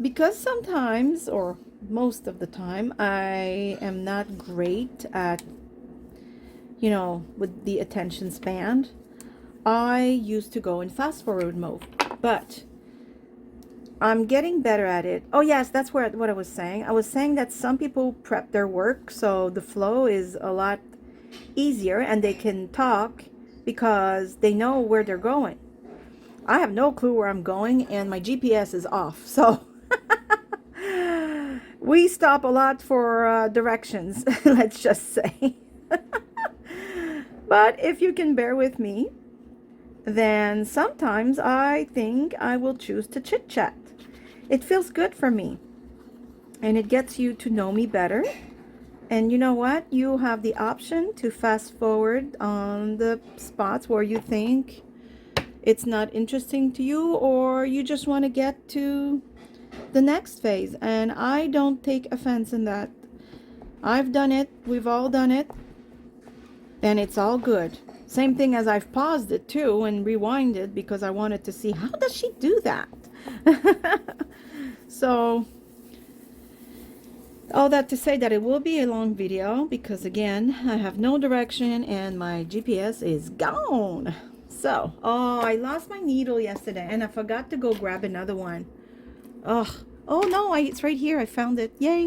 because sometimes or most of the time I am not great at, with the attention span, I used to go in fast forward mode, but I'm getting better at it. Oh yes, that's what I was saying. I was saying that some people prep their work so the flow is a lot easier and they can talk because they know where they're going. I have no clue where I'm going and my GPS is off. So we stop a lot for directions, let's just say. But if you can bear with me, then sometimes I think I will choose to chit chat. It feels good for me and it gets you to know me better. And you know what? You have the option to fast forward on the spots where you think it's not interesting to you or you just want to get to the next phase. And I don't take offense in that. I've done it. We've all done it. And it's all good. Same thing as I've paused it too and rewinded because I wanted to see how does she do that. So all that to say that it will be a long video because again I have no direction and my GPS is gone. So I lost my needle yesterday and I forgot to go grab another one. Oh no, it's right here. I found it. Yay.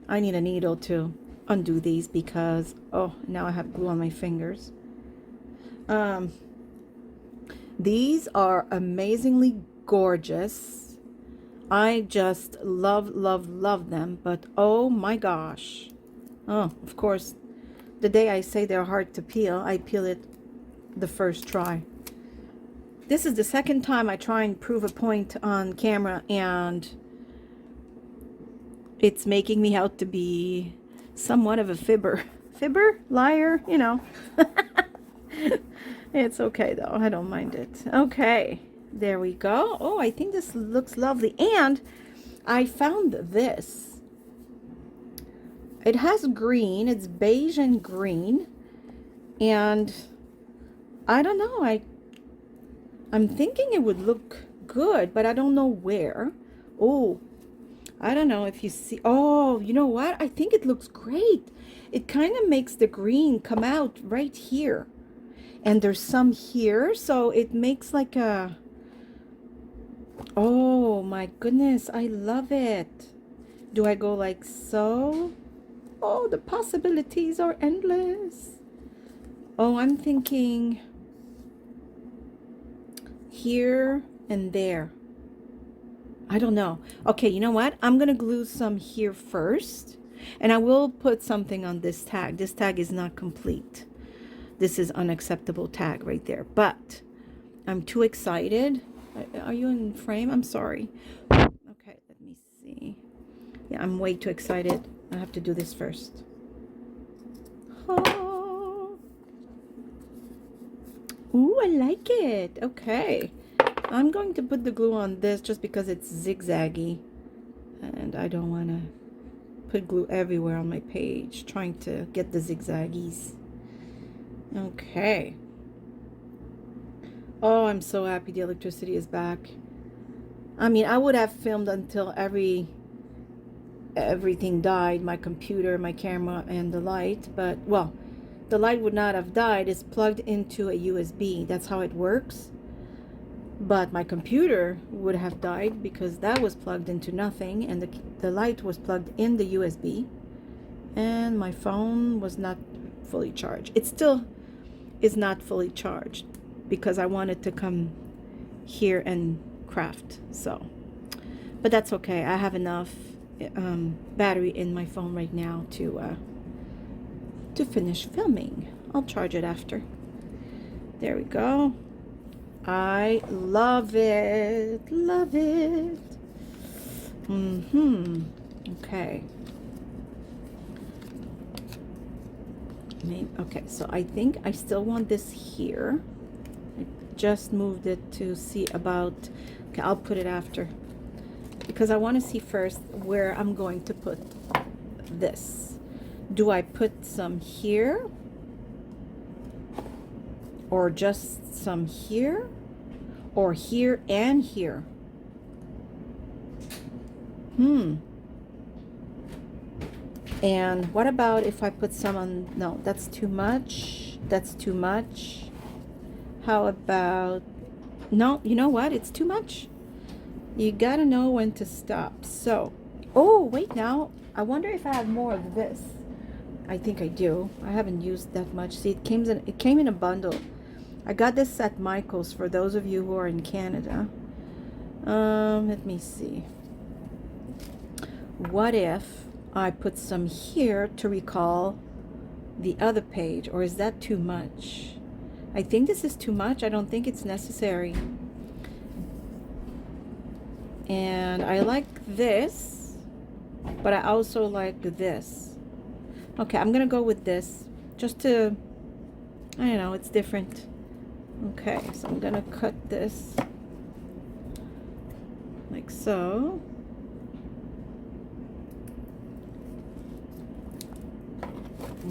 I need a needle to undo these because now I have glue on my fingers. These are amazingly gorgeous. I just love them, but oh my gosh. Oh, of course, the day I say they're hard to peel, I peel it the first try. This is the second time I try and prove a point on camera and it's making me out to be somewhat of a fibber, liar, It's okay though, I don't mind it. Okay, there we go. Oh, I think this looks lovely. And I found this. It has green, it's beige and green. And I don't know, I'm thinking it would look good, but I don't know where. Oh, I don't know if you see. Oh, you know what? I think it looks great. It kind of makes the green come out right here. And there's some here, so it makes like a... Oh my goodness, I love it. Do I go like so? Oh, the possibilities are endless. Oh, I'm thinking here and there. I don't know. Okay, you know what? I'm going to glue some here first. And I will put something on this tag. This tag is not complete. This is unacceptable tag right there. But I'm too excited. Are you in frame? I'm sorry. Okay, let me see. Yeah, I'm way too excited. I have to do this first. Oh. Ooh, I like it. Okay. I'm going to put the glue on this just because it's zigzaggy. And I don't want to put glue everywhere on my page. Trying to get the zigzaggies. Okay. Oh, I'm so happy the electricity is back. I mean, I would have filmed until everything died. My computer, my camera, and the light. But, well, the light would not have died. It's plugged into a USB. That's how it works. But my computer would have died because that was plugged into nothing. And the light was plugged in the USB. And my phone was not fully charged. It still is not fully charged because I wanted to come here and craft. So, but that's okay. I have enough battery in my phone right now to finish filming. I'll charge it after. There we go. I love it. Love it. Okay. Okay, so I think I still want this here. I just moved it to see about, okay, I'll put it after, because I want to see first where I'm going to put this. Do I put some here? Or just some here? Or here and here? And what about if I put some on? No, that's too much. That's too much. How about, no, you know what? It's too much. You gotta know when to stop. So, oh, wait now. I wonder if I have more of this. I think I do. I haven't used that much. See, it came in a bundle. I got this at Michael's for those of you who are in Canada. Let me see. What if I put some here to recall the other page, or is that too much? I think this is too much. I don't think it's necessary. And I like this, but I also like this. Okay, I'm gonna go with this just to, I don't know, it's different. Okay, so I'm gonna cut this like so.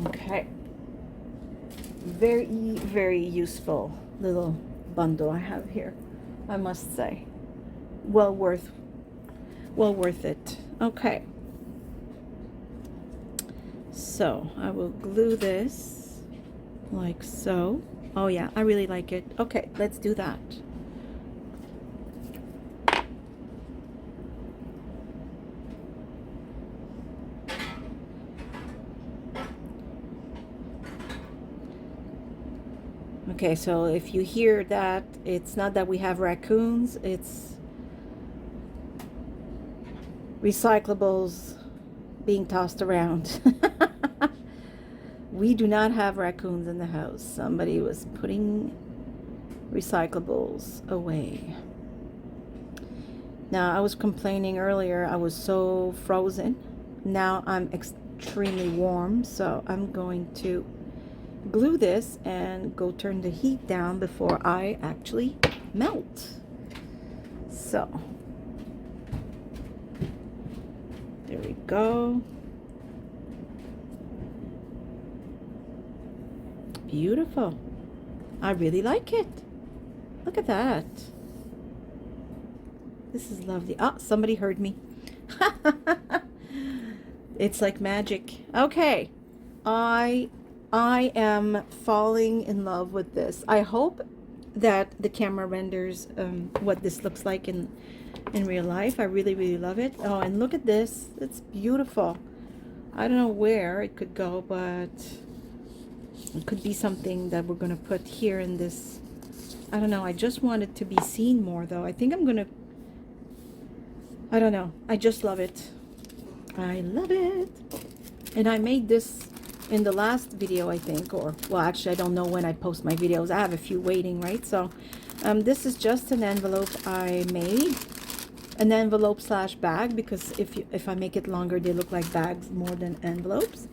Okay, very, very useful little bundle I have here, I must say. Well worth it. Okay, so I will glue this like so. Oh yeah, I really like it. Okay, let's do that. Okay, so if you hear that, it's not that we have raccoons, it's recyclables being tossed around. We do not have raccoons in the house. Somebody was putting recyclables away. Now, I was complaining earlier, I was so frozen. Now I'm extremely warm, so I'm going to glue this and go turn the heat down before I actually melt. So there we go. Beautiful. I really like it. Look at that. This is lovely. Ah, somebody heard me. It's like magic. Okay. I am falling in love with this. I hope that the camera renders what this looks like in real life. I really, really love it. Oh, and look at this. It's beautiful. I don't know where it could go, but it could be something that we're going to put here in this. I don't know. I just want it to be seen more, though. I think I'm going to, I don't know. I just love it. I love it. And I made this in the last video, I think, or, well, actually, I don't know when I post my videos. I have a few waiting, right? So this is just an envelope I made, an envelope slash bag, because if I make it longer, they look like bags more than envelopes.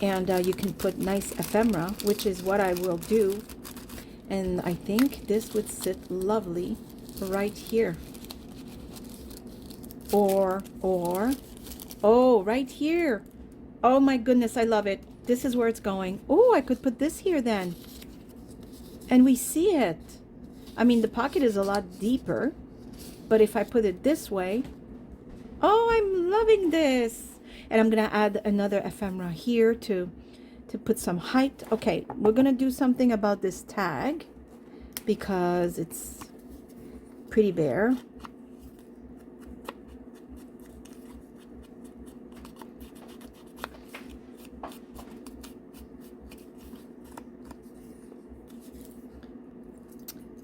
And you can put nice ephemera, which is what I will do. And I think this would sit lovely right here. Or, oh, right here. Oh my goodness, I love it. This is where it's going. Oh, I could put this here then. And we see it. I mean, the pocket is a lot deeper, but if I put it this way, oh, I'm loving this. And I'm gonna add another ephemera here to put some height. Okay, we're gonna do something about this tag because it's pretty bare.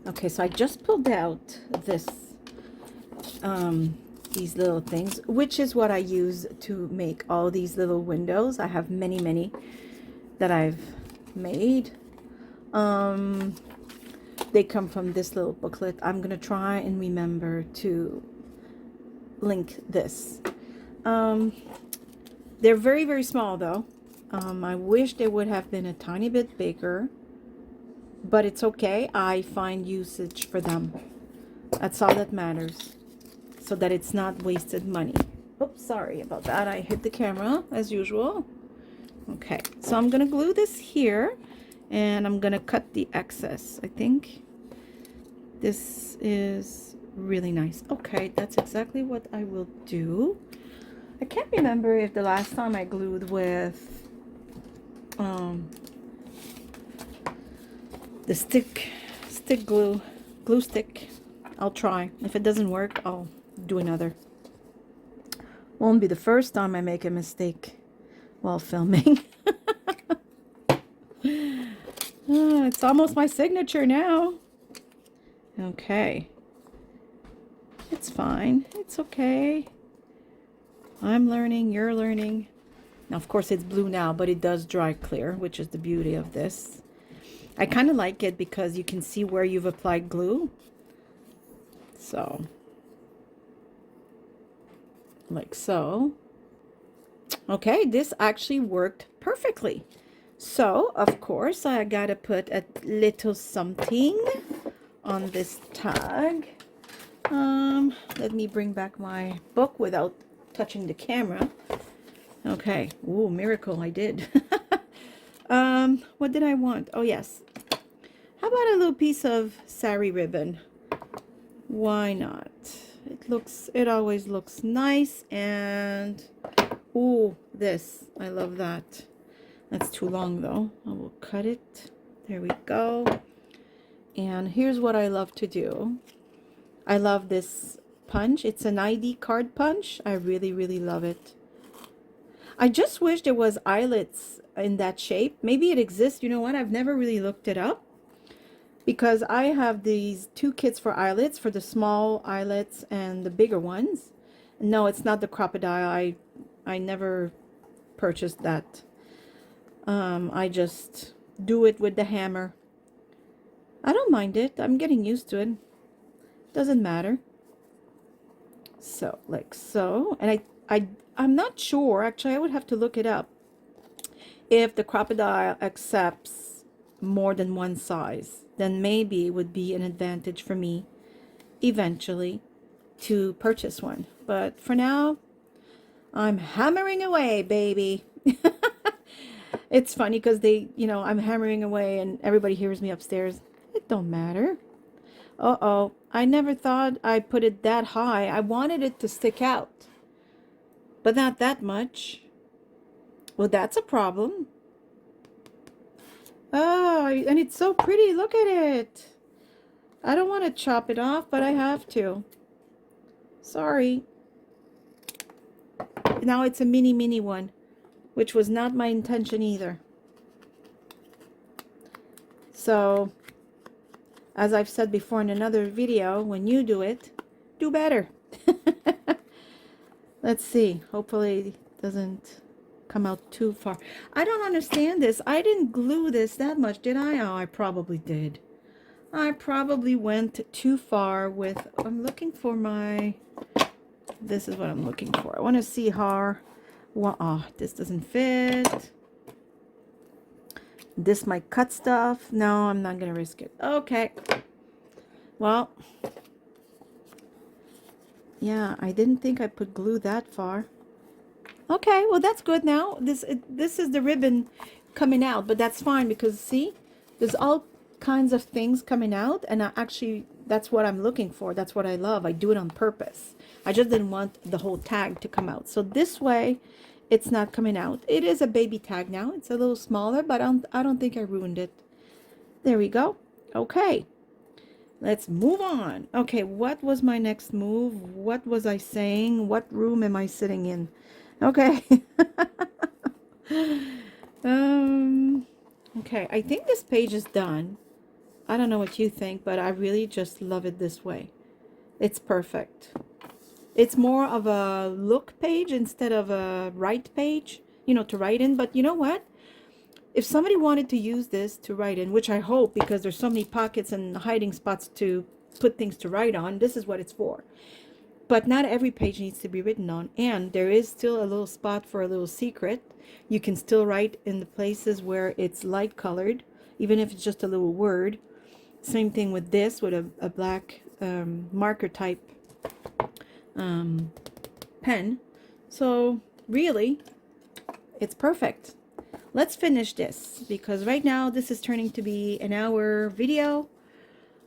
Okay, so I just pulled out this, these little things, which is what I use to make all these little windows. I have many, many that I've made. they come from this little booklet. I'm gonna try and remember to link this. They're very, very small though. I wish they would have been a tiny bit bigger, but it's okay. I find usage for them. That's all that matters, so that it's not wasted money. Oops, sorry about that. I hit the camera as usual. Okay, so I'm gonna glue this here, and I'm gonna cut the excess. I think this is really nice. Okay, that's exactly what I will do. I can't remember if the last time I glued with the stick glue stick. I'll try. If it doesn't work, I'll do another. Won't be the first time I make a mistake while filming. It's almost my signature now. Okay. It's fine. It's okay. I'm learning, you're learning. Now, of course, it's blue now, but it does dry clear, which is the beauty of this. I kind of like it because you can see where you've applied glue. So, like so. Okay, this actually worked perfectly. So, of course, I gotta put a little something on this tag. Let me bring back my book without touching the camera. Okay. Ooh, miracle, I did. What did I want? Oh, yes. How about a little piece of sari ribbon? Why not? It always looks nice. And ooh, this, I love that. That's too long though. I will cut it. There we go. And here's what I love to do. I love this punch. It's an ID card punch. I really, really love it. I just wish there was eyelets in that shape. Maybe it exists. You know what? I've never really looked it up, because I have these two kits for eyelets, for the small eyelets and the bigger ones. No, it's not the crocodile. I never purchased that. I just do it with the hammer. I don't mind it. I'm getting used to it. Doesn't matter. So, like so. And I'm not sure. Actually, I would have to look it up. If the crocodile accepts more than one size, then maybe it would be an advantage for me eventually to purchase one. But for now, I'm hammering away, baby. It's funny because I'm hammering away and everybody hears me upstairs. It don't matter. Uh-oh, I never thought I put it that high. I wanted it to stick out, but not that much. Well, that's a problem. Oh, and it's so pretty. Look at it. I don't want to chop it off, but I have to. Sorry. Now it's a mini one, which was not my intention either. So, as I've said before in another video, when you do it, do better. Let's see. Hopefully it doesn't come out too far. I don't understand this. I didn't glue this that much, did I? Oh, I probably did. I probably went too far with... I'm looking for my... This is what I'm looking for. I want to see how... Well, oh, this doesn't fit. This might cut stuff. No, I'm not going to risk it. Okay. Well... Yeah, I didn't think I put glue that far. Okay, well that's good now. This is the ribbon coming out, but that's fine because see, there's all kinds of things coming out, and that's what I'm looking for. That's what I love. I do it on purpose. I just didn't want the whole tag to come out. So this way, it's not coming out. It is a baby tag now. It's a little smaller, but I don't think I ruined it. There we go. Okay. Let's move on. Okay, what was my next move? What was I saying? What room am I sitting in? Okay. Okay, I think this page is done. I don't know what you think, but I really just love it this way. It's perfect. It's more of a look page instead of a write page, to write in. But you know what? If somebody wanted to use this to write in, which I hope, because there's so many pockets and hiding spots to put things to write on, this is what it's for. But not every page needs to be written on, and there is still a little spot for a little secret. You can still write in the places where it's light colored, even if it's just a little word. Same thing with this, with a black marker type pen. So really, it's perfect. Let's finish this, because right now this is turning to be an hour video.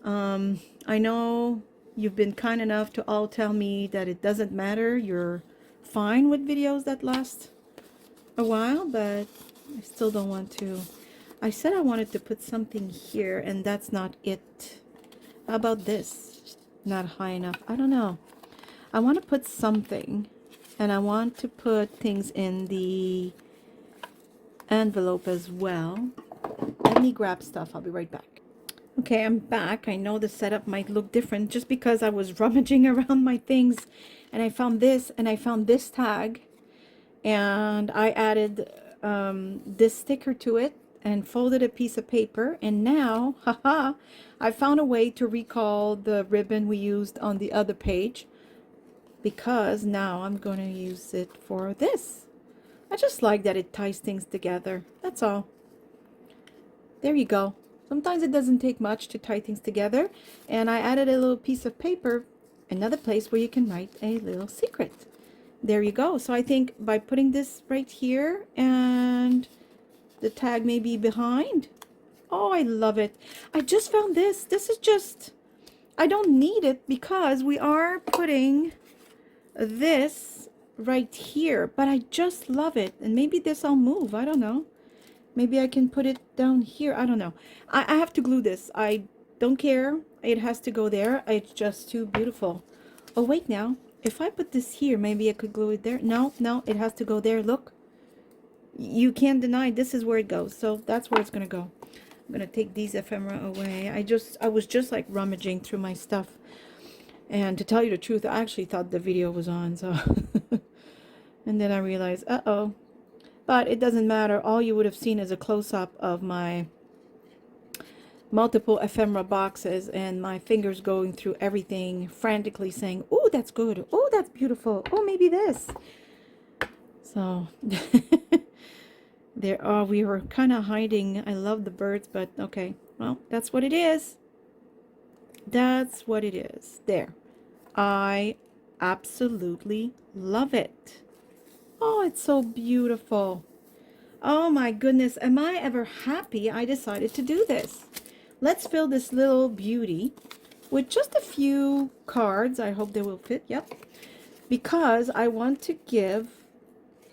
I know you've been kind enough to all tell me that it doesn't matter. You're fine with videos that last a while, but I still don't want to. I said I wanted to put something here, and that's not it. How about this? Not high enough. I don't know. I want to put something, and I want to put things in the envelope as well. Let me grab stuff. I'll be right back. Okay, I'm back. I know the setup might look different just because I was rummaging around my things, and I found this, and I found this tag, and I added this sticker to it and folded a piece of paper, and now, haha, I found a way to recall the ribbon we used on the other page, because now I'm going to use it for this. I just like that it ties things together. That's all. There you go. Sometimes it doesn't take much to tie things together, and I added a little piece of paper, another place where you can write a little secret. There you go. So I think by putting this right here, and the tag may be behind. Oh, I love it. I just found this. This is just, I don't need it because we are putting this right here, but I just love it. And maybe this I'll move. I don't know. Maybe I can put it down here. I don't know. I have to glue this. I don't care. It has to go there. It's just too beautiful. Oh, wait now. If I put this here, maybe I could glue it there. No, no, it has to go there. Look. You can't deny this is where it goes. So that's where it's going to go. I'm going to take these ephemera away. I was just like rummaging through my stuff. And to tell you the truth, I actually thought the video was on. So, and then I realized, uh-oh. But it doesn't matter. All you would have seen is a close-up of my multiple ephemera boxes and my fingers going through everything, frantically saying, oh, that's good. Oh, that's beautiful. Oh, maybe this. So there are, we were kind of hiding. I love the birds, but okay. Well, that's what it is. That's what it is. There. I absolutely love it. Oh, it's so beautiful. Oh my goodness, am I ever happy I decided to do this. Let's fill this little beauty with just a few cards. I hope they will fit, yep. Because I want to give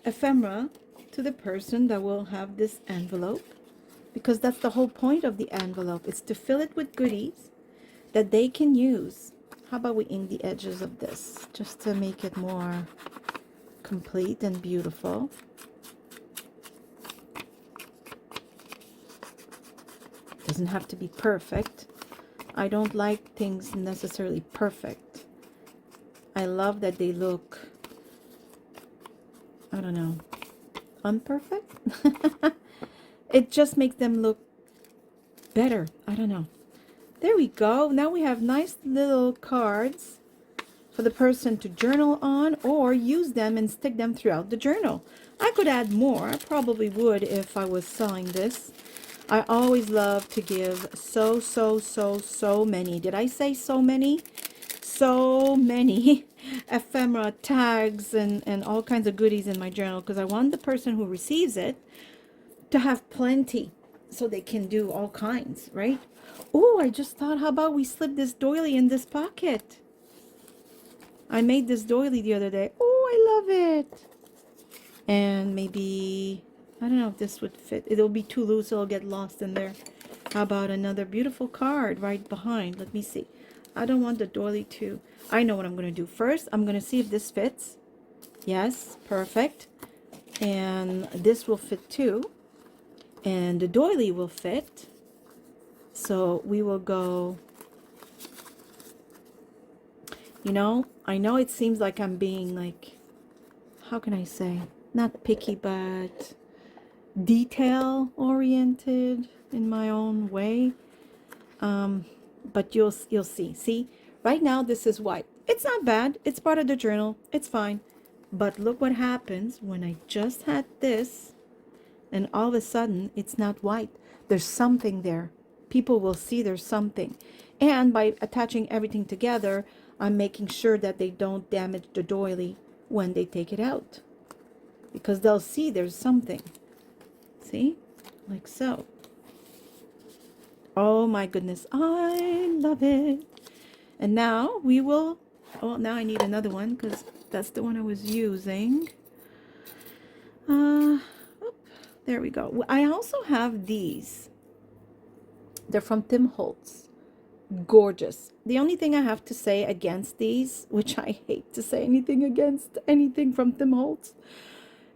ephemera to the person that will have this envelope. Because that's the whole point of the envelope. It's to fill it with goodies that they can use. How about we ink the edges of this just to make it more complete and beautiful. Doesn't have to be perfect. I don't like things necessarily perfect. I love that they look, I don't know, unperfect. It just makes them look better. I don't know. There we go. Now we have nice little cards for the person to journal on, or use them and stick them throughout the journal. I could add more. I probably would if I was selling this. I always love to give so many. Did I say so many? So many ephemera tags and all kinds of goodies in my journal, because I want the person who receives it to have plenty so they can do all kinds, right? Oh, I just thought, how about we slip this doily in this pocket? I made this doily the other day. Oh, I love it. And maybe, I don't know if this would fit. It'll be too loose. It'll get lost in there. How about another beautiful card right behind? Let me see. I don't want the doily to. I know what I'm going to do. First, I'm going to see if this fits. Yes, perfect. And this will fit too. And the doily will fit. So we will go. You know, I know it seems like I'm being like, how can I say? Not picky, but detail oriented in my own way. But you'll see. See, right now this is white. It's not bad. It's part of the journal. It's fine. But look what happens when I just had this and all of a sudden it's not white. There's something there. People will see there's something. And by attaching everything together, I'm making sure that they don't damage the doily when they take it out, because they'll see there's something. See? Like so. Oh my goodness, I love it. And now we will, oh, now I need another one because that's the one I was using. Oh, there we go. I also have these. They're from Tim Holtz. Gorgeous. The only thing I have to say against these, which I hate to say anything against anything from Tim Holtz,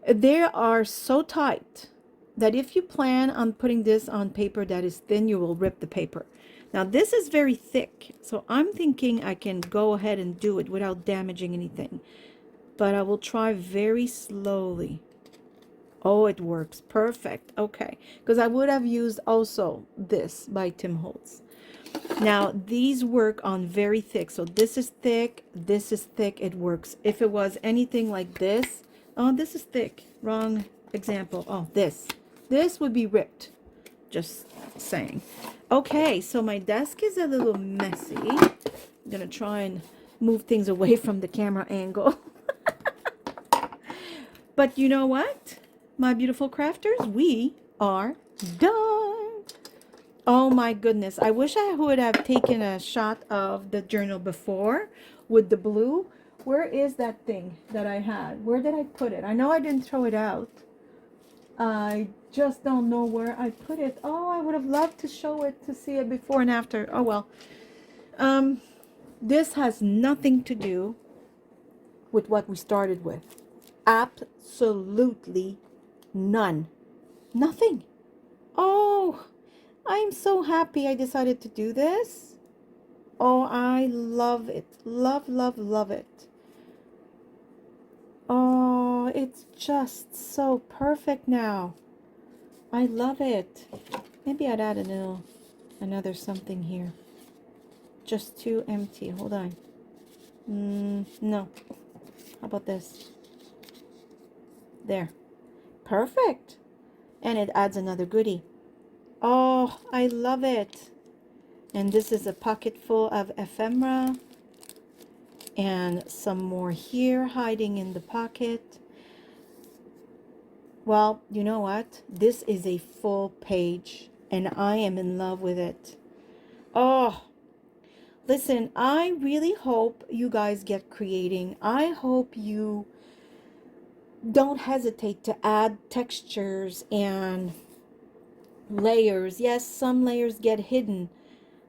they are so tight that if you plan on putting this on paper that is thin, you will rip the paper. Now this is very thick, so I'm thinking I can go ahead and do it without damaging anything, but I will try very slowly. Oh, it works perfect. Okay, because I would have used also this by Tim Holtz. Now these work on very thick, so this is thick, it works. If it was anything like this, oh, this is thick, wrong example. Oh, this would be ripped, just saying. Okay, so my desk is a little messy. I'm gonna try and move things away from the camera angle. But you know what, my beautiful crafters, we are done. Oh my goodness, I wish I would have taken a shot of the journal before with the blue. Where is that thing that I had? Where did I put it? I know I didn't throw it out. I just don't know where I put it. Oh, I would have loved to show it, to see it before and after. Oh well. This has nothing to do with what we started with. Absolutely none. Nothing. Oh, I'm so happy I decided to do this. Oh, I love it. Love, love, love it. Oh, it's just so perfect now. I love it. Maybe I'd add another something here. Just too empty. Hold on. No. How about this? There. Perfect. And it adds another goodie. Oh, I love it. And this is a pocket full of ephemera. And some more here hiding in the pocket. Well, you know what? This is a full page. And I am in love with it. Oh, listen, I really hope you guys get creating. I hope you don't hesitate to add textures and layers. Yes, some layers get hidden,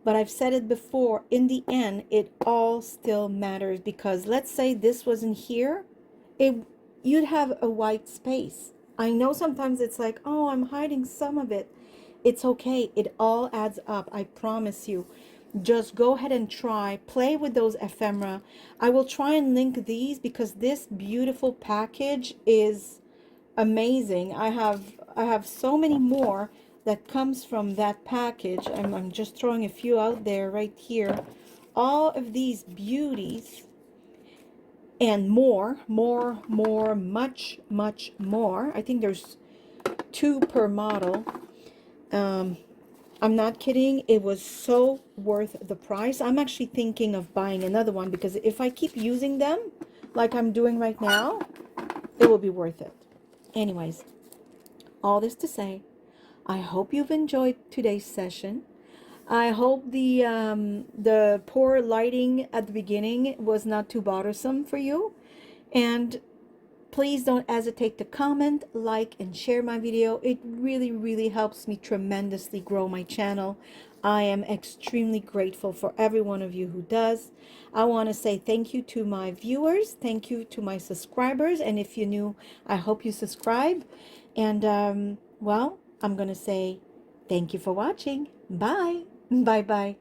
but I've said it before, in the end it all still matters, because let's say this wasn't here, you'd have a white space. I know sometimes it's like, oh, I'm hiding some of it. It's okay, it all adds up. I promise you. Just go ahead and try, play with those ephemera. I will try and link these because this beautiful package is amazing. I have so many more that comes from that package. I'm just throwing a few out there right here. All of these beauties and more, much more. I think there's 2 per model. I'm not kidding. It was so worth the price. I'm actually thinking of buying another one, because if I keep using them like I'm doing right now, it will be worth it. Anyways, all this to say, I hope you've enjoyed today's session. I hope the poor lighting at the beginning was not too bothersome for you. And please don't hesitate to comment, like, and share my video. It really, really helps me tremendously grow my channel. I am extremely grateful for every one of you who does. I want to say thank you to my viewers. Thank you to my subscribers. And if you're new, I hope you subscribe. And, well, I'm going to say thank you for watching. Bye. Bye-bye.